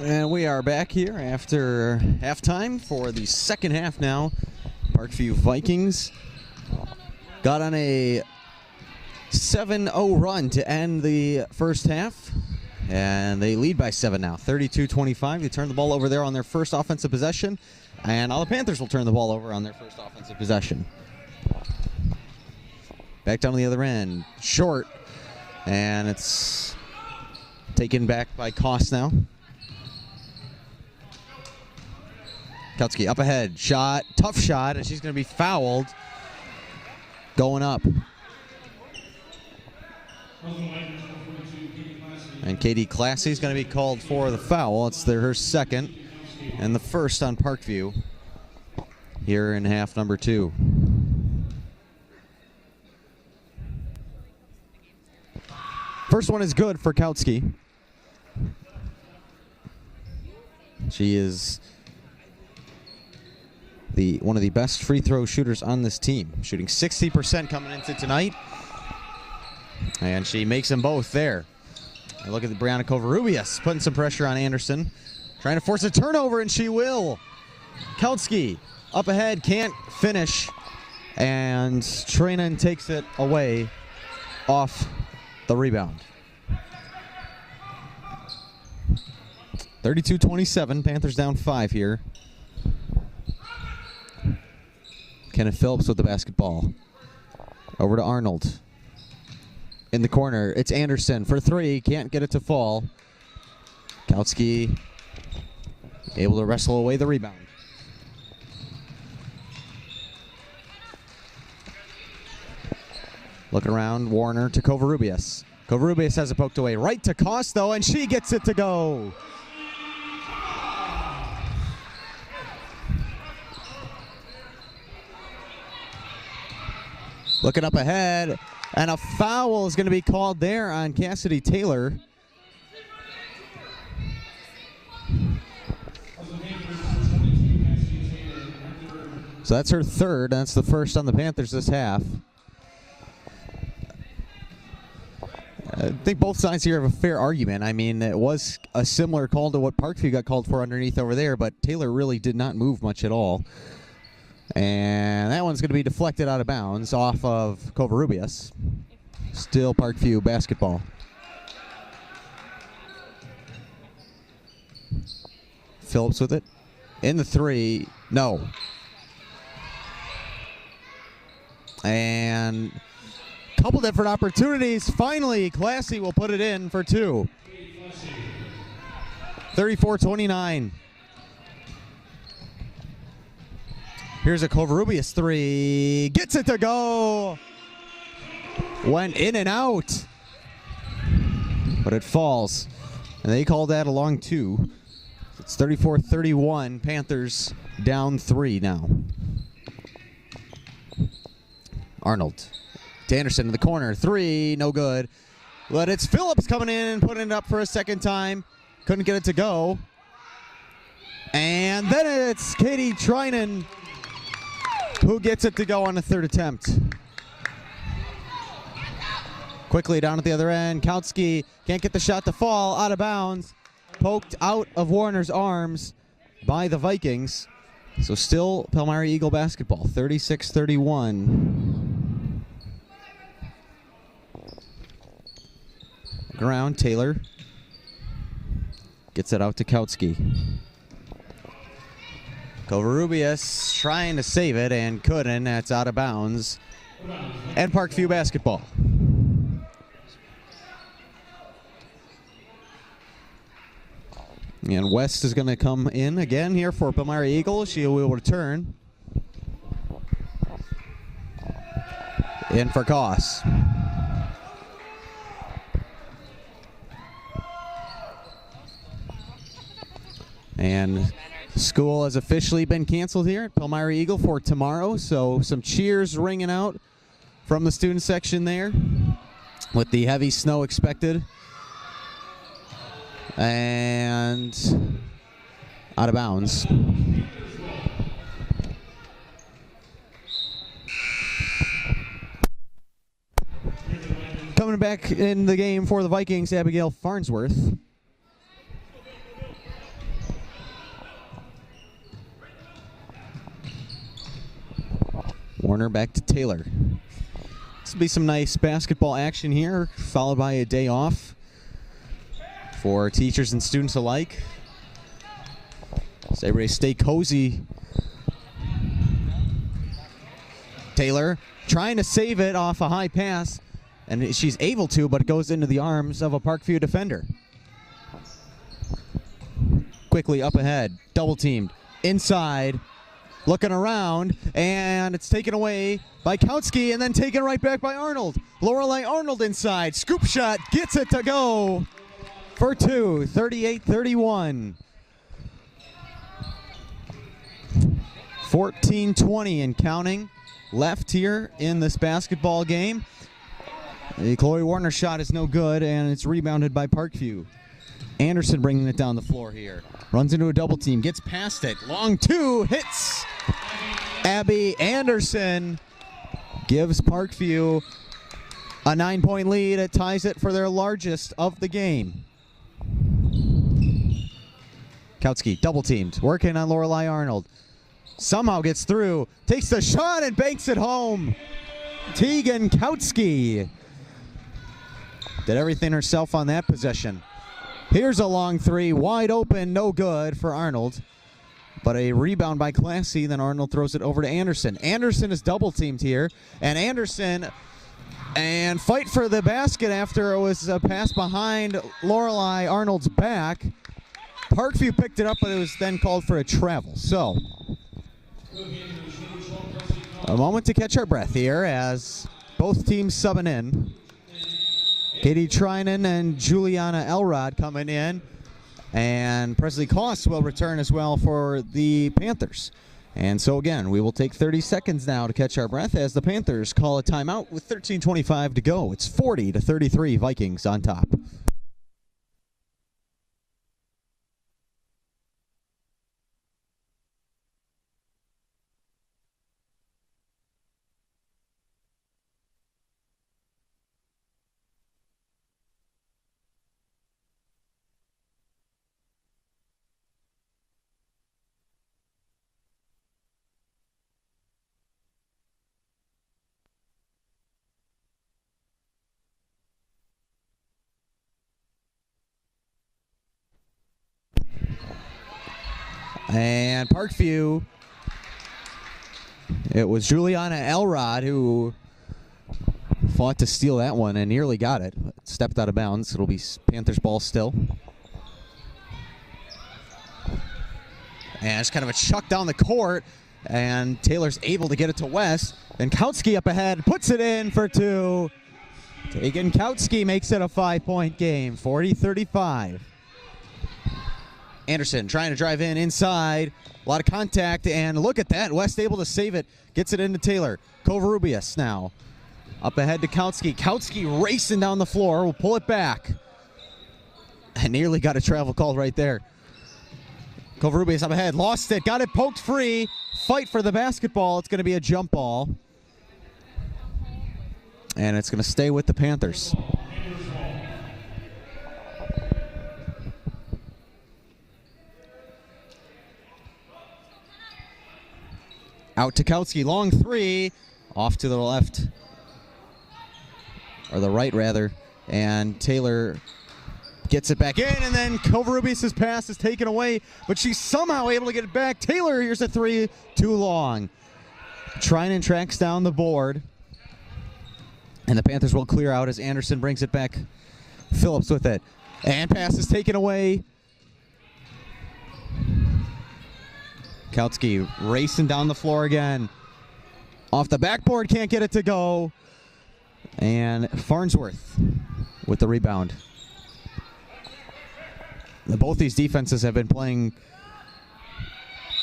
And we are back here after halftime for the second half now. Parkview Vikings got on a 7-0 run to end the first half. And they lead by 7 now, 32-25. They turn the ball over there on their first offensive possession. And all the Panthers will turn the ball over on their first offensive possession. Back down to the other end. Short. And it's taken back by Koss now. Kautsky up ahead. Shot. Tough shot. And she's going to be fouled. Going up. And Katie Classy is going to be called for the foul. It's her second and the first on Parkview here in half number 2. First one is good for Kautsky. She is one of the best free throw shooters on this team, shooting 60% coming into tonight. And she makes them both there. And look at the Brianna Covarrubias putting some pressure on Anderson. Trying to force a turnover, and she will. Kautsky up ahead, can't finish. And Trainen takes it away off the rebound. 32-27, Panthers down 5 here. Kenneth Phillips with the basketball. Over to Arnold. In the corner, it's Anderson for 3. Can't get it to fall. Kautsky able to wrestle away the rebound. Looking around, Warner to Covarrubias. Covarrubias has it poked away. Right to Koss, though, and she gets it to go. Looking up ahead, and a foul is going to be called there on Cassidy Taylor. So that's her third. That's the first on the Panthers this half. I think both sides here have a fair argument. I mean, it was a similar call to what Parkview got called for underneath over there, but Taylor really did not move much at all. And that one's going to be deflected out of bounds off of Covarrubias. Still Parkview basketball. Phillips with it. In the 3. No. And a couple different opportunities. Finally, Classy will put it in for 2. 34-29. Here's a Covarrubias 3. Gets it to go. Went in and out. But it falls. And they call that a long 2. It's 34-31. Panthers down 3 now. Arnold to Anderson in the corner. 3. No good. But it's Phillips coming in and putting it up for a second time. Couldn't get it to go. And then it's Katie Trainen who gets it to go on the third attempt. Quickly down at the other end. Kautsky can't get the shot to fall. Out of bounds. Poked out of Warner's arms by the Vikings. So still Palmyra-Eagle basketball. 36-31. Around Taylor. Gets it out to Kautsky. Covarrubias trying to save it and couldn't. That's out of bounds. And Parkview basketball. And West is going to come in again here for Palmyra-Eagle. She will return. In for Koss. And school has officially been canceled here at Palmyra-Eagle for tomorrow, so some cheers ringing out from the student section there with the heavy snow expected. And out of bounds. Coming back in the game for the Vikings, Abigail Farnsworth. Corner back to Taylor. This will be some nice basketball action here, followed by a day off for teachers and students alike. Stay ready, stay cozy. Taylor trying to save it off a high pass, and she's able to, but it goes into the arms of a Parkview defender. Quickly up ahead, double teamed, inside, looking around, and it's taken away by Kautsky, and then taken right back by Arnold. Lorelei Arnold inside, scoop shot, gets it to go for two, 38-31. 14-20 and counting left here in this basketball game. The Chloe Warner shot is no good, and it's rebounded by Parkview. Anderson bringing it down the floor here. Runs into a double team, gets past it. Long two, hits. Abby Anderson gives Parkview a 9-point lead. It ties it for their largest of the game. Kautsky double teamed, working on Lorelei Arnold. Somehow gets through, takes the shot and banks it home. Tegan Kautsky did everything herself on that possession. Here's a long three, wide open, no good for Arnold. But a rebound by Classy, then Arnold throws it over to Anderson. Anderson is double teamed here, and Anderson and fight for the basket after it was a pass behind Lorelei Arnold's back. Parkview picked it up, but it was then called for a travel. So, a moment to catch our breath here as both teams subbing in. Katie Trinan and Juliana Elrod coming in. And Presley Koss will return as well for the Panthers. And so again, we will take 30 seconds now to catch our breath as the Panthers call a timeout with 13:25 to go. It's 40-33 Vikings on top. And Parkview, it was Juliana Elrod who fought to steal that one and nearly got it. Stepped out of bounds. It'll be Panthers ball still. And it's kind of a chuck down the court, and Taylor's able to get it to West. Then Kautsky up ahead, puts it in for two. Tegan Kautsky makes it a 5-point game, 40-35. Anderson trying to drive in inside. A lot of contact, and look at that. West able to save it. Gets it into Taylor. Covarrubias now. Up ahead to Kautsky. Kautsky racing down the floor. Will pull it back. And nearly got a travel call right there. Covarrubias up ahead. Lost it. Got it poked free. Fight for the basketball. It's going to be a jump ball. And it's going to stay with the Panthers. Out to Kautsky, long three, off to the left, or the right rather, and Taylor gets it back in, and then Covarrubias' pass is taken away, but she's somehow able to get it back. Taylor, here's a three, too long. Trinan tracks down the board, and the Panthers will clear out as Anderson brings it back. Phillips with it, and pass is taken away. Kautsky racing down the floor again. Off the backboard, can't get it to go. And Farnsworth with the rebound. Both these defenses have been playing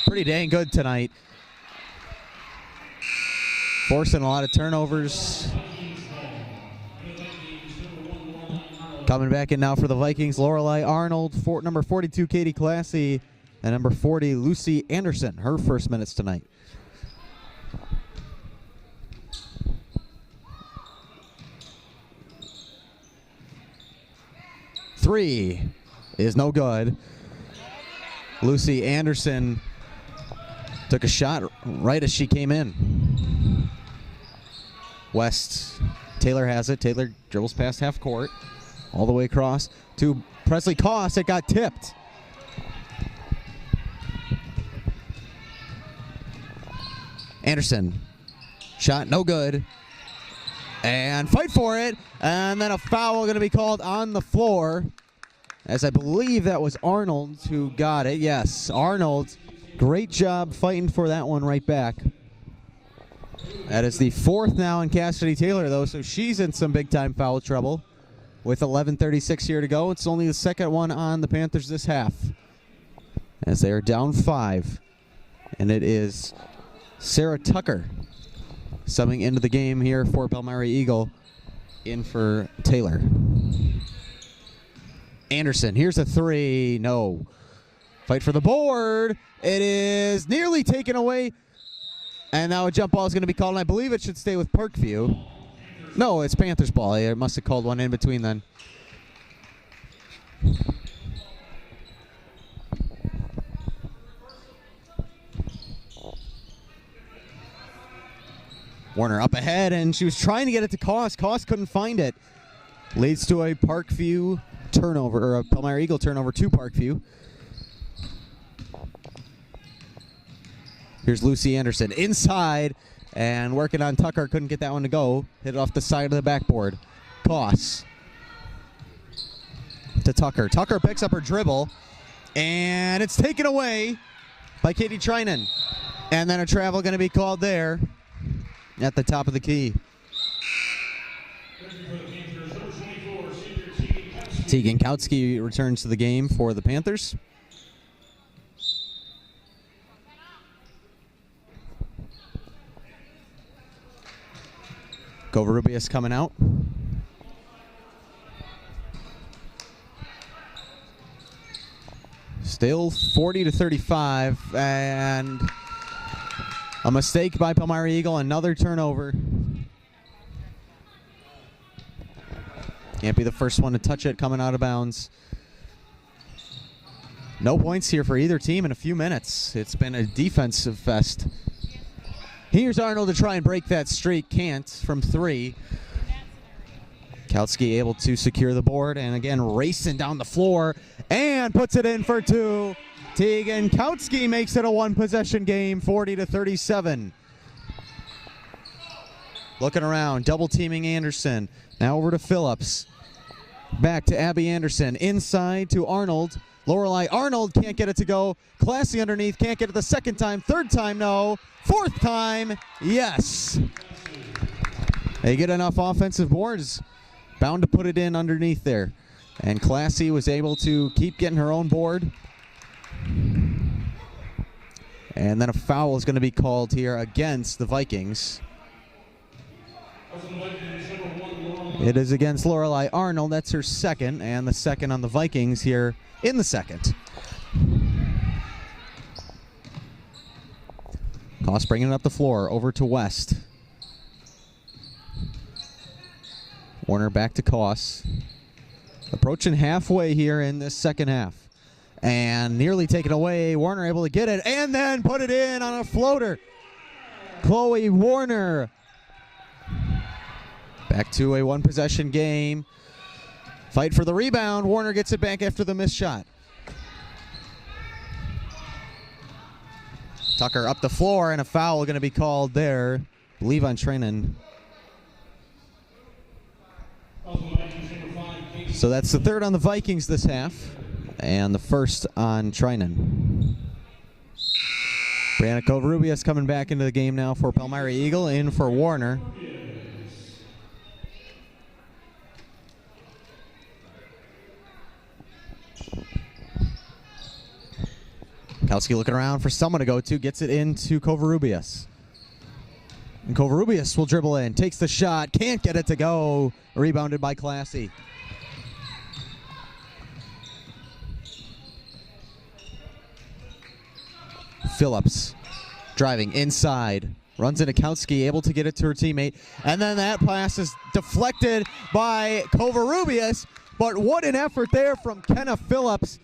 pretty dang good tonight. Forcing a lot of turnovers. Coming back in now for the Vikings, Lorelei Arnold, number 42, Katie Classy, and number 40, Lucy Anderson, her first minutes tonight. Three is no good. Lucy Anderson took a shot right as she came in. West, Taylor has it. Taylor dribbles past half court, all the way across to Presley Koss. It got tipped. Anderson, shot no good. And fight for it. And then a foul going to be called on the floor, as I believe that was Arnold who got it. Yes, Arnold. Great job fighting for that one right back. That is the fourth now in Cassidy Taylor, though, so she's in some big-time foul trouble. With 11:36 here to go, it's only the second one on the Panthers this half, as they are down 5. And it is Sarah Tucker subbing into the game here for Palmyra-Eagle, in for Taylor. Anderson, here's a 3. No. Fight for the board. It is nearly taken away. And now a jump ball is going to be called, and I believe it should stay with Parkview. No, it's Panthers ball. I must have called one in between then. Warner up ahead, and she was trying to get it to Koss. Koss couldn't find it. Leads to a Parkview turnover, or a Palmyra-Eagle turnover to Parkview. Here's Lucy Anderson inside, and working on Tucker. Couldn't get that one to go. Hit it off the side of the backboard. Koss to Tucker. Tucker picks up her dribble, and it's taken away by Katie Trinan. And then a travel going to be called there at the top of the key. Tegan Kautsky returns to the game for the Panthers. Covarrubias coming out. Still 40-35, and a mistake by Palmyra-Eagle. Another turnover. Can't be the first one to touch it coming out of bounds. No points here for either team in a few minutes. It's been a defensive fest. Here's Arnold to try and break that streak. Can't from 3. Kautsky able to secure the board, and again racing down the floor and puts it in for 2. Tegan Kautsky makes it a one-possession game, 40-37. Looking around, double teaming Anderson. Now over to Phillips. Back to Abby Anderson. Inside to Arnold. Lorelei Arnold can't get it to go. Classy underneath, can't get it the second time. Third time, no. Fourth time, yes. They get enough offensive boards. Bound to put it in underneath there. And Classy was able to keep getting her own board. And then a foul is going to be called here against the Vikings. It is against Lorelei Arnold. That's her second, and the second on the Vikings here in the second. Koss bringing it up the floor, over to West. Warner back to Koss. Approaching halfway here in this second half. And nearly taken away. Warner able to get it, and then put it in on a floater. Chloe Warner. Back to a one-possession game. Fight for the rebound. Warner gets it back after the missed shot. Tucker up the floor, and a foul going to be called there. I believe on Trinan. So that's the third on the Vikings this half, and the first on Trinan. Brianna Covarrubias coming back into the game now for Palmyra-Eagle, in for Warner. Kautsky looking around for someone to go to, gets it into Covarrubias. And Covarrubias will dribble in, takes the shot, can't get it to go. Rebounded by Classy. Phillips driving inside, runs into Kautsky, able to get it to her teammate, and then that pass is deflected by Covarrubias, but what an effort there from Kenna Phillips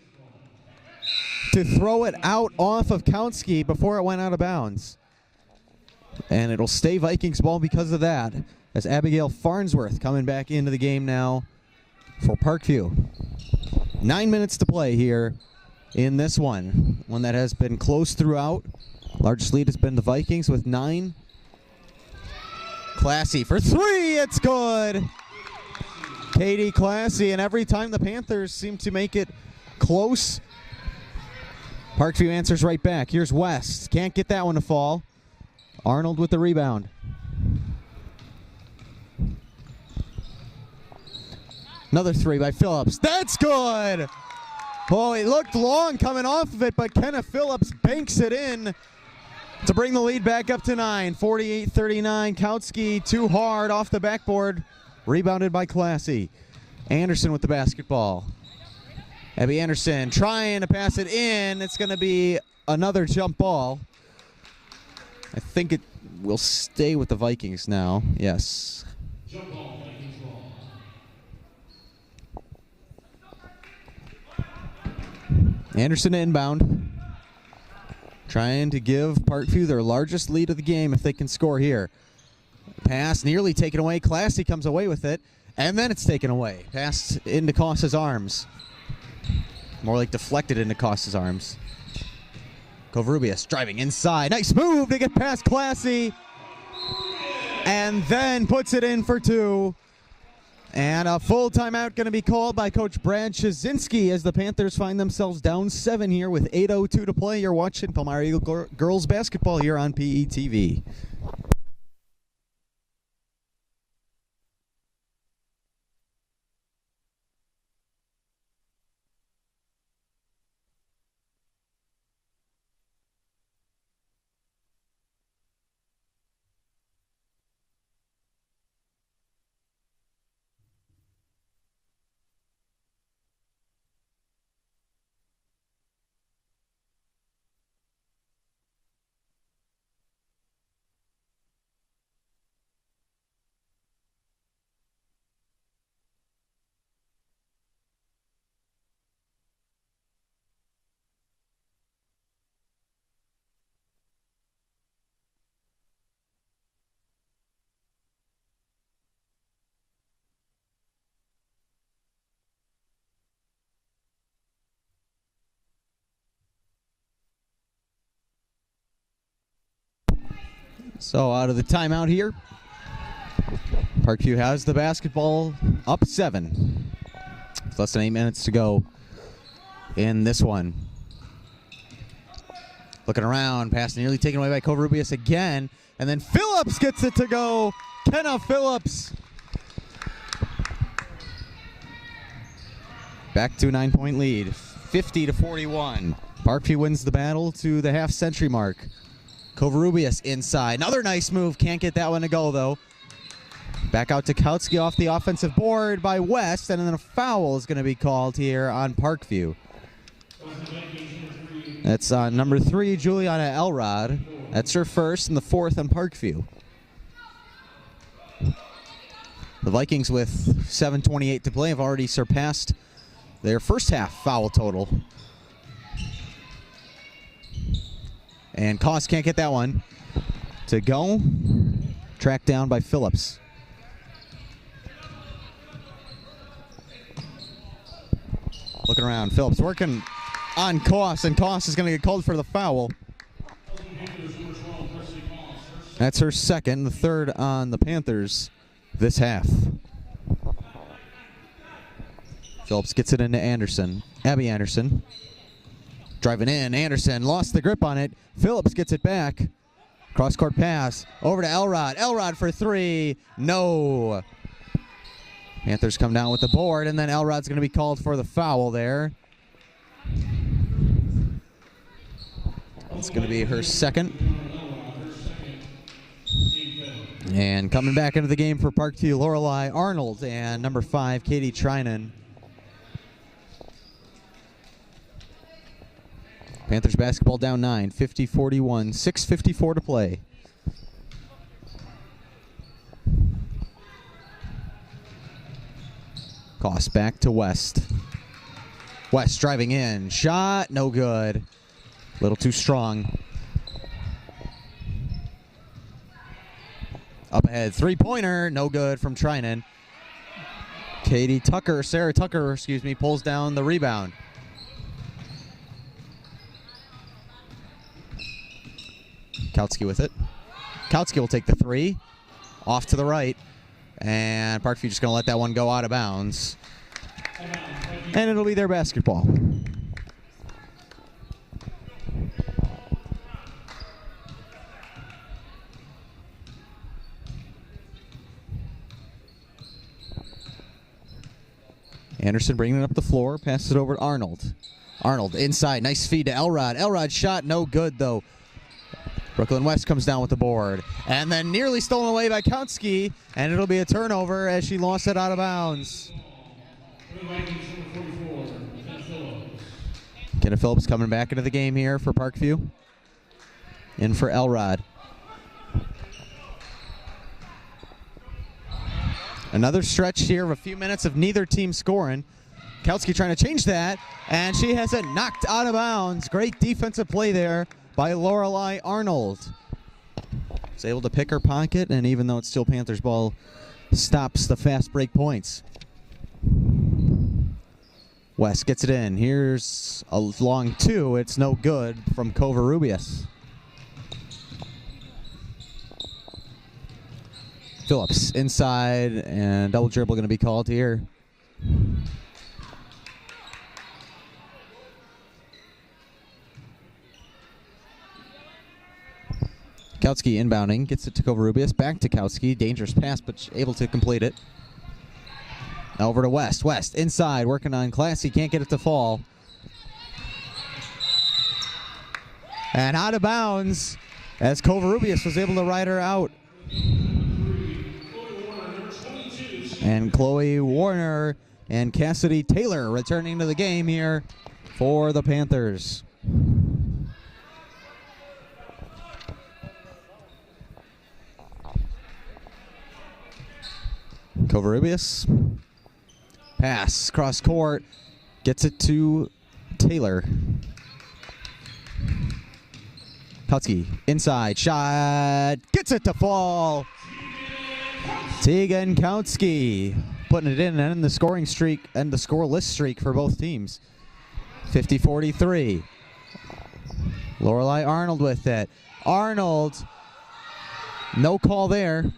to throw it out off of Kautsky before it went out of bounds. And it'll stay Vikings ball because of that, as Abigail Farnsworth coming back into the game now for Parkview. 9 minutes to play here in this one that has been close throughout. Largest lead has been the Vikings with 9. Classy for 3, it's good. Katie Classy, and every time the Panthers seem to make it close, Parkview answers right back. Here's West, can't get that one to fall. Arnold with the rebound. Another 3 by Phillips. That's good! Oh, it looked long coming off of it, but Kenna Phillips banks it in to bring the lead back up to 9. 48-39. Kautsky too hard off the backboard. Rebounded by Classy. Anderson with the basketball. Abby Anderson trying to pass it in. It's going to be another jump ball. I think it will stay with the Vikings now. Yes. Jump ball, Vikings ball. Anderson inbound. Trying to give Parkview their largest lead of the game if they can score here. Pass nearly taken away. Classy comes away with it, and then it's taken away. Pass into Costa's arms. More like deflected into Costa's arms. Covarrubias driving inside. Nice move to get past Classy. And then puts it in for 2. And a full timeout going to be called by Coach Brad Shazinski as the Panthers find themselves down 7 here with 8:02 to play. You're watching Palmyra-Eagle girls basketball here on PETV. So out of the timeout here, Parkview has the basketball up 7. With less than 8 minutes to go in this one. Looking around, pass nearly taken away by Covarrubias again, and then Phillips gets it to go. Kenna Phillips. Back to a 9-point lead, 50-41. Parkview wins the battle to the half-century mark. Covarrubias inside. Another nice move. Can't get that one to go, though. Back out to Kautsky off the offensive board by West, and then a foul is going to be called here on Parkview. That's number 3, Juliana Elrod. That's her first and the 4th on Parkview. The Vikings, with 7:28 to play, have already surpassed their first half foul total. And Koss can't get that one to go. Tracked down by Phillips. Looking around. Phillips working on Koss, and Koss is going to get called for the foul. That's her second, the 3rd on the Panthers this half. Phillips gets it into Anderson. Abby Anderson. Driving in, Anderson lost the grip on it. Phillips gets it back. Cross-court pass over to Elrod. Elrod for 3. No. Panthers come down with the board, and then Elrod's going to be called for the foul there. It's going to be her second. And coming back into the game for Parkview, Lorelei Arnold and number 5, Katie Trinan. Panthers basketball down 9, 50-41, 6:54 to play. Koss back to West. West driving in. Shot, no good. A little too strong. Up ahead, three-pointer, no good from Trinan. Sarah Tucker, pulls down the rebound. Kautsky with it. Kautsky will take the three. Off to the right. And Parkview just going to let that one go out of bounds. And it'll be their basketball. Anderson bringing it up the floor, passes it over to Arnold. Arnold inside, nice feed to Elrod. Elrod shot, no good though. Brooklyn West comes down with the board. And then nearly stolen away by Kautsky, and it'll be a turnover as she lost it out of bounds. Kenna Phillips coming back into the game here for Parkview. In for Elrod. Another stretch here of a few minutes of neither team scoring. Kautsky trying to change that, and she has it knocked out of bounds. Great defensive play there by Lorelei Arnold. Is able to pick her pocket, and even though it's still Panthers ball, stops the fast break points. West gets it in. Here's a long two. It's no good from Covarrubias. Phillips inside, and double dribble going to be called here. Kautsky inbounding, gets it to Covarrubias, back to Kautsky. Dangerous pass, but able to complete it. Over to West. West inside, working on Classy, can't get it to fall. And out of bounds as Covarrubias was able to ride her out. And Chloe Warner and Cassidy Taylor returning to the game here for the Panthers. Covarrubias. Pass, cross court, gets it to Taylor. Kautsky, inside, shot, gets it to fall. Tegan Kautsky putting it in and ending the scoring streak and the scoreless streak for both teams. 50-43. Lorelei Arnold with it. Arnold, no call there.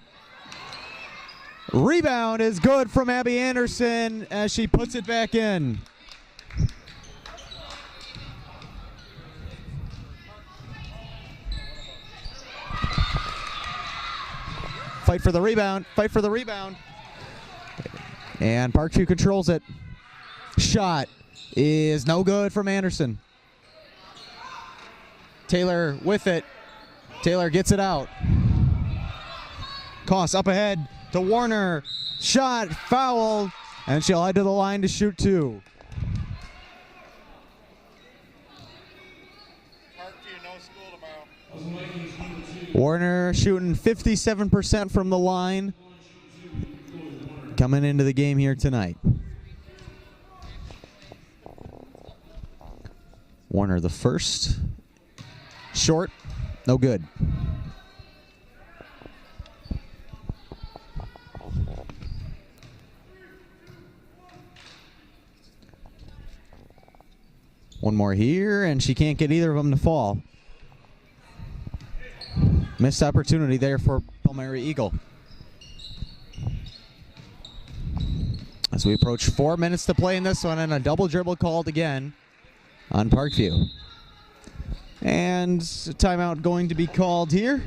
Rebound is good from Abby Anderson as she puts it back in. Fight for the rebound, fight for the rebound. And Parkview controls it. Shot is no good from Anderson. Taylor with it. Taylor gets it out. Koss up ahead to Warner. Shot, fouled, and she'll head to the line to shoot two. Parkview, no school tomorrow. Warner shooting 57% from the line. Coming into the game here tonight. Warner the first. Short, no good. One more here, and she can't get either of them to fall. Missed opportunity there for Palmyra-Eagle. As we approach 4 minutes to play in this one, and a double dribble called again on Parkview. And a timeout going to be called here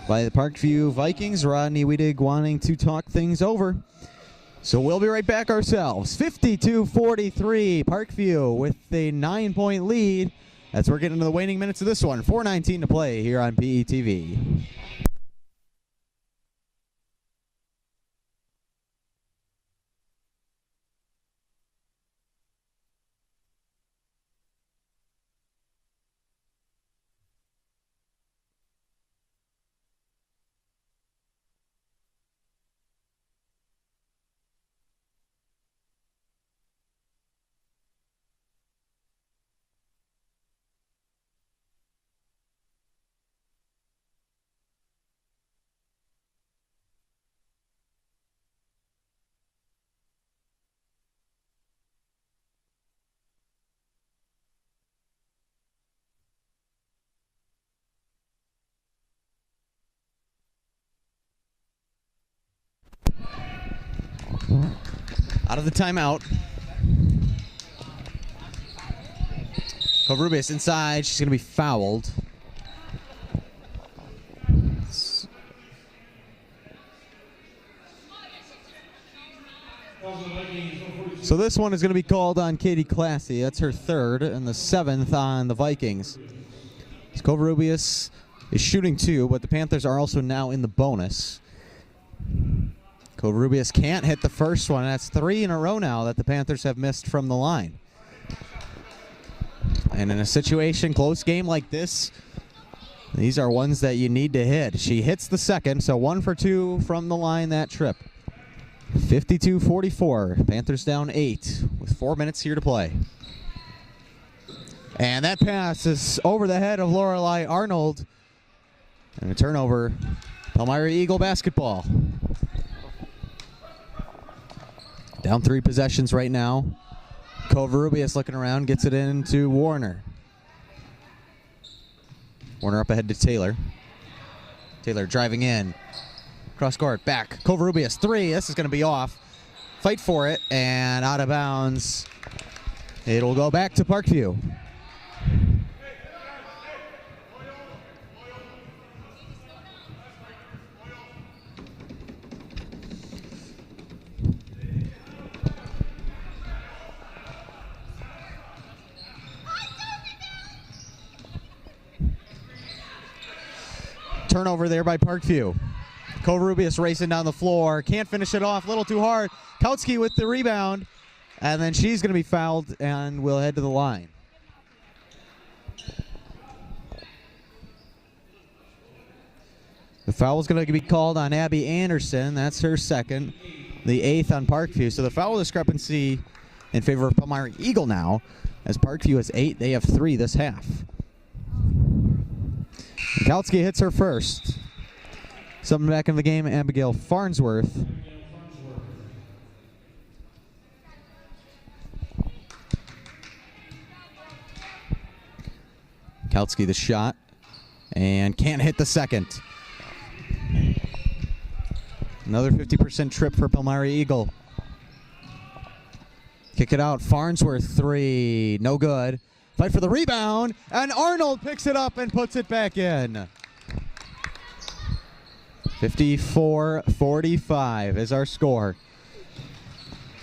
by the Parkview Vikings. Rodney Weedig wanting to talk things over. So we'll be right back ourselves. 52-43, Parkview with a 9-point lead as we're getting into the waning minutes of this one. 4:19 to play here on PETV. Out of the timeout. Covarrubias inside. She's going to be fouled. So this one is going to be called on Katie Classy. That's her third, and the 7th on the Vikings. Covarrubias is shooting 2, but the Panthers are also now in the bonus. Covarrubias can't hit the first one. That's 3 in a row now that the Panthers have missed from the line. And in a situation, close game like this, these are ones that you need to hit. She hits the second, so 1 for 2 from the line that trip. 52-44. Panthers down 8 with 4 minutes here to play. And that pass is over the head of Lorelei Arnold. And a turnover. Palmyra-Eagle basketball. Down 3 possessions right now. Covarrubias looking around, gets it into Warner. Warner up ahead to Taylor. Taylor driving in. Cross court, back. Covarrubias, 3. This is going to be off. Fight for it, and out of bounds. It'll go back to Parkview. Turnover there by Parkview. Covarrubias racing down the floor. Can't finish it off. A little too hard. Kautsky with the rebound. And then she's going to be fouled and will head to the line. The foul is going to be called on Abby Anderson. That's her second. The 8th on Parkview. So the foul discrepancy in favor of Palmyra-Eagle now. As Parkview has 8, they have 3 this half. Kautsky hits her first. Something back in the game, Abigail Farnsworth. Kautsky the shot, and can't hit the second. Another 50% trip for Palmyra-Eagle. Kick it out, Farnsworth 3, no good. Fight for the rebound, and Arnold picks it up and puts it back in. 54-45 is our score.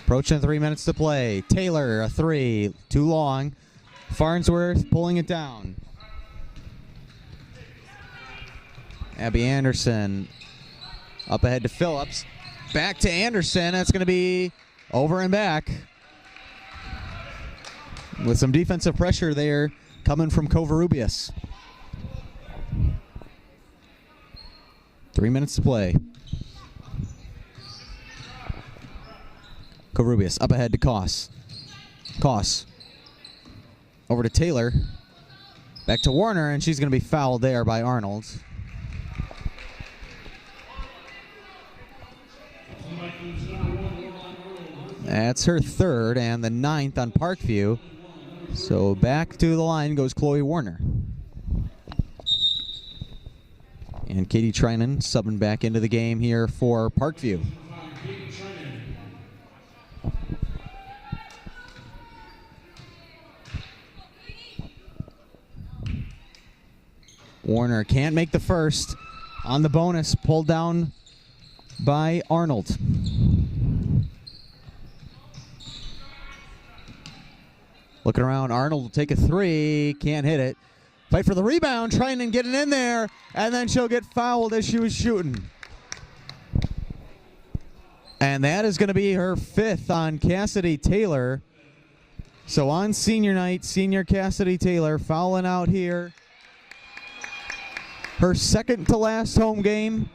Approaching 3 minutes to play. Taylor, a 3, too long. Farnsworth pulling it down. Abby Anderson up ahead to Phillips. Back to Anderson. That's going to be over and back. With some defensive pressure there coming from Covarrubias. 3 minutes to play. Covarrubias up ahead to Koss. Koss over to Taylor. Back to Warner, and she's going to be fouled there by Arnold. That's her third and the 9th on Parkview. So back to the line goes Chloe Warner. And Katie Trinan subbing back into the game here for Parkview. Warner can't make the first on the bonus, pulled down by Arnold. Looking around, Arnold will take a 3, can't hit it. Fight for the rebound, trying to get it in there, and then she'll get fouled as she was shooting. And that is going to be her 5th on Cassidy Taylor. So on senior night, senior Cassidy Taylor fouling out here. Her second to last home game.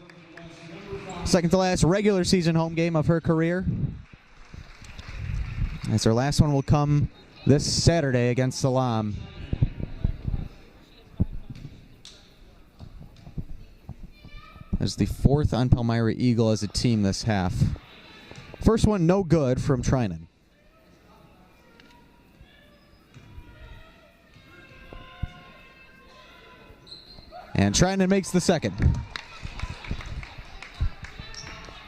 Second to last regular season home game of her career. As her last one will come this Saturday against Salam. As the 4th on Palmyra-Eagle as a team this half. First one no good from Trinan. And Trinan makes the second.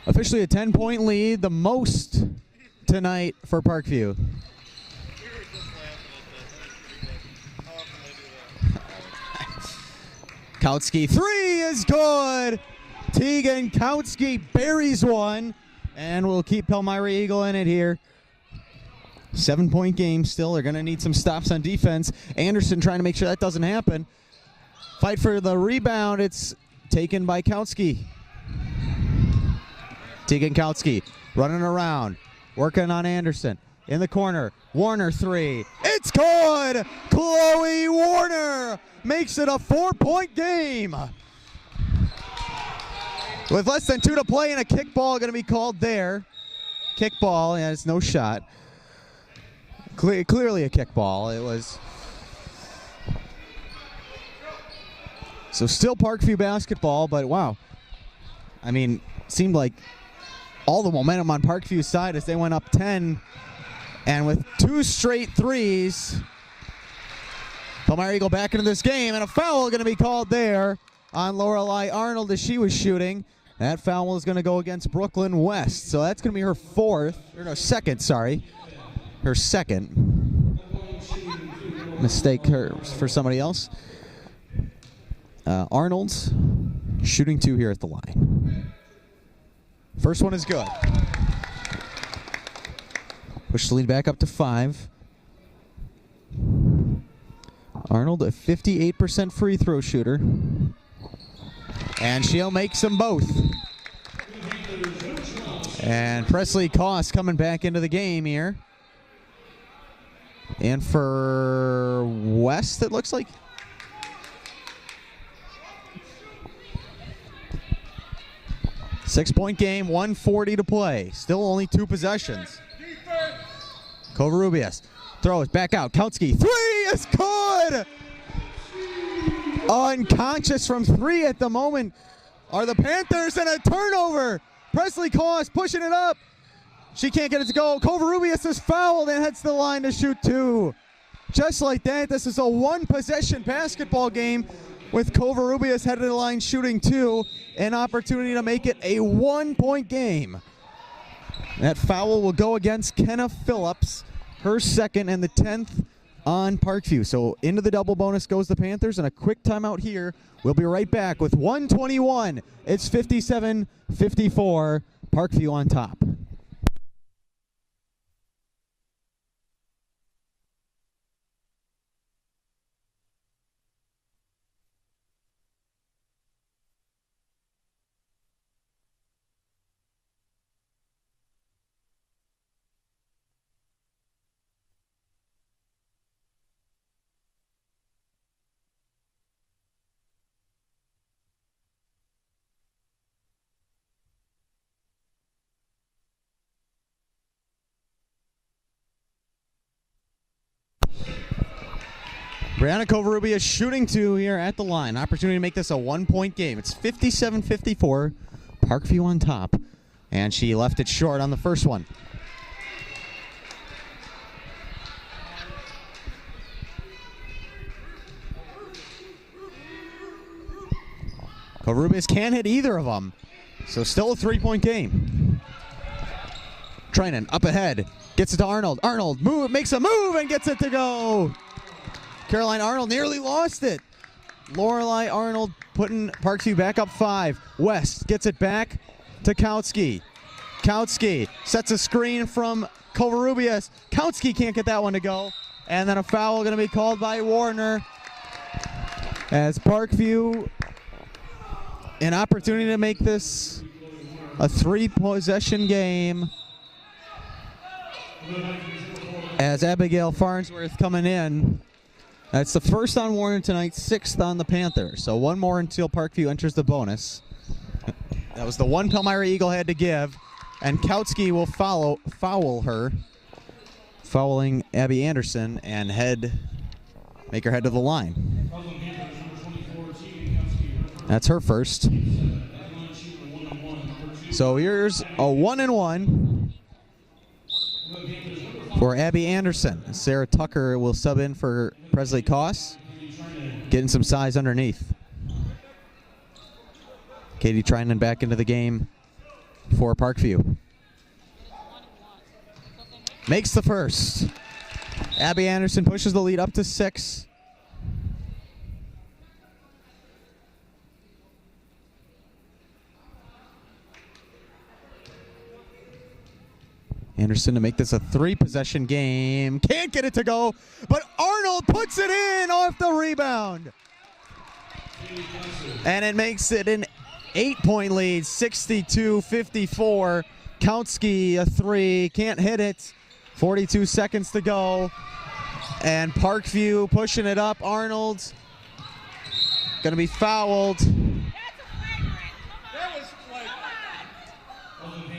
Officially a 10-point lead, the most tonight for Parkview. Kautsky, 3 is good. Tegan Kautsky buries one, and we'll keep Palmyra-Eagle in it here. 7-point game still. They're going to need some stops on defense. Anderson trying to make sure that doesn't happen. Fight for the rebound. It's taken by Kautsky. Tegan Kautsky running around, working on Anderson. In the corner, Warner 3. It's good! Chloe Warner makes it a 4-point game. With less than 2 to play and a kickball going to be called there. Kickball, yeah, it's no shot. Clearly a kickball. It was. So still Parkview basketball, but wow. I mean, seemed like all the momentum on Parkview's side as they went up 10. And with 2 straight threes, Palmyra-Eagle back into this game, and a foul going to be called there on Lorelei Arnold as she was shooting. That foul is going to go against Brooklyn West. So that's going to be her second. Her second. Mistake for somebody else. Arnold's shooting 2 here at the line. First one is good. Push the lead back up to 5. Arnold, a 58% free throw shooter. And she'll make them both. And Presley Koss coming back into the game here. And for West, it looks like. Six-point game, 1:40 to play. Still only 2 possessions. Covarrubias throws back out. Kautsky, 3 is good! Unconscious from 3 at the moment are the Panthers, and a turnover. Presley Koss pushing it up. She can't get it to go. Covarrubias is fouled and heads to the line to shoot 2. Just like that, this is a 1-possession basketball game with Covarrubias headed to the line shooting 2. An opportunity to make it a 1-point game. That foul will go against Kenna Phillips, her second and the 10th on Parkview. So into the double bonus goes the Panthers, and a quick timeout here. We'll be right back with 1:21. It's 57-54. Parkview on top. Brianna Covarrubias shooting 2 here at the line. Opportunity to make this a 1-point game. It's 57-54. Parkview on top. And she left it short on the first one. Covarrubias can't hit either of them. So still a 3-point game. Trinan up ahead. Gets it to Arnold. Arnold makes a move and gets it to go. Caroline Arnold nearly lost it. Lorelei Arnold putting Parkview back up 5. West gets it back to Kautsky. Kautsky sets a screen from Covarrubias. Kautsky can't get that one to go. And then a foul going to be called by Warner. As Parkview, an opportunity to make this a 3-possession game. As Abigail Farnsworth coming in. That's the first on Warner tonight, 6th on the Panthers. So 1 more until Parkview enters the bonus. That was the one Palmyra-Eagle had to give. And Kautsky will foul her, fouling Abby Anderson, and make her head to the line. That's her first. So here's a 1-and-1 for Abby Anderson. Sarah Tucker will sub in for Presley Koss, getting some size underneath. Katie Trinan back into the game for Parkview. makes the first. Abby Anderson pushes the lead up to 6. Anderson to make this a 3-possession game. Can't get it to go, but Arnold puts it in off the rebound. And it makes it an 8-point lead, 62-54. Kautsky a 3, can't hit it. 42 seconds to go. And Parkview pushing it up. Arnold going to be fouled.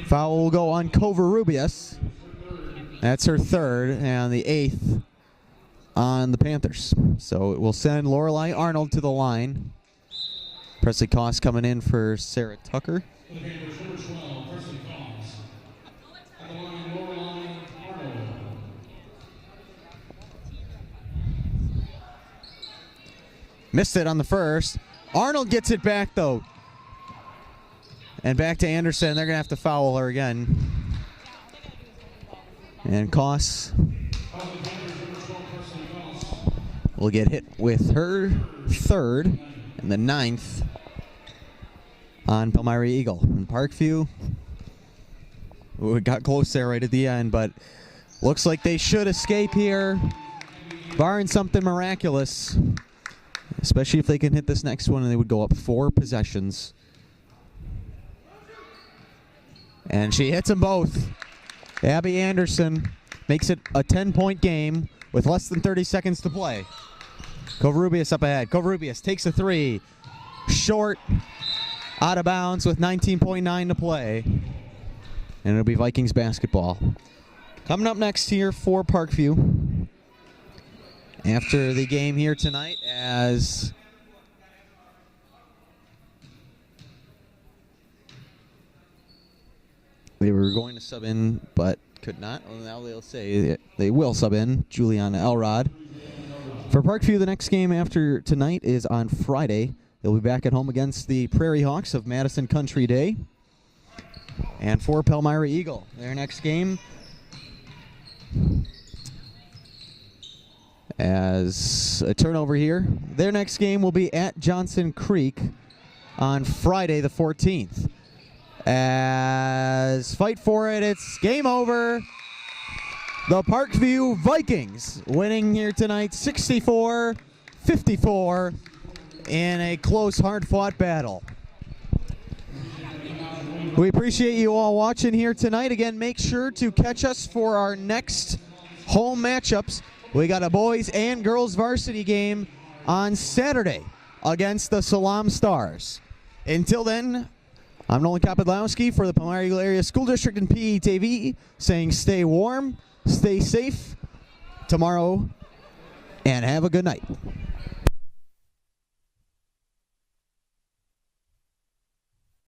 Foul will go on Covarrubias. That's her 3rd and the 8th on the Panthers. So it will send Lorelei Arnold to the line. Presley Koss coming in for Sarah Tucker. Missed it on the first. Arnold gets it back though. And back to Anderson. They're going to have to foul her again. And Koss will get hit with her 3rd and the 9th on Palmyra-Eagle. And Parkview, we got close there right at the end, but looks like they should escape here, barring something miraculous. Especially if they can hit this next one, and they would go up 4 possessions. And she hits them both. Abby Anderson makes it a 10-point game with less than 30 seconds to play. Covarrubias up ahead. Covarrubias takes a 3. Short. Out of bounds with 19.9 to play. And it'll be Vikings basketball. Coming up next here for Parkview, after the game here tonight, as they were going to sub in but could not. Well, now they'll say they will sub in Juliana Elrod. For Parkview, the next game after tonight is on Friday. They'll be back at home against the Prairie Hawks of Madison Country Day. And for Palmyra-Eagle, their next game, as a turnover here, their next game will be at Johnson Creek on Friday the 14th. As fight for it, it's game over. The Parkview Vikings winning here tonight 64-54 in a close, hard-fought battle. We appreciate you all watching here tonight. Again, make sure to catch us for our next home matchups. We got a boys and girls varsity game on Saturday against the Salam Stars. Until then, I'm Nolan Kapodlowski for the Palmyra-Eagle Area School District and PETV saying stay warm, stay safe tomorrow, and have a good night.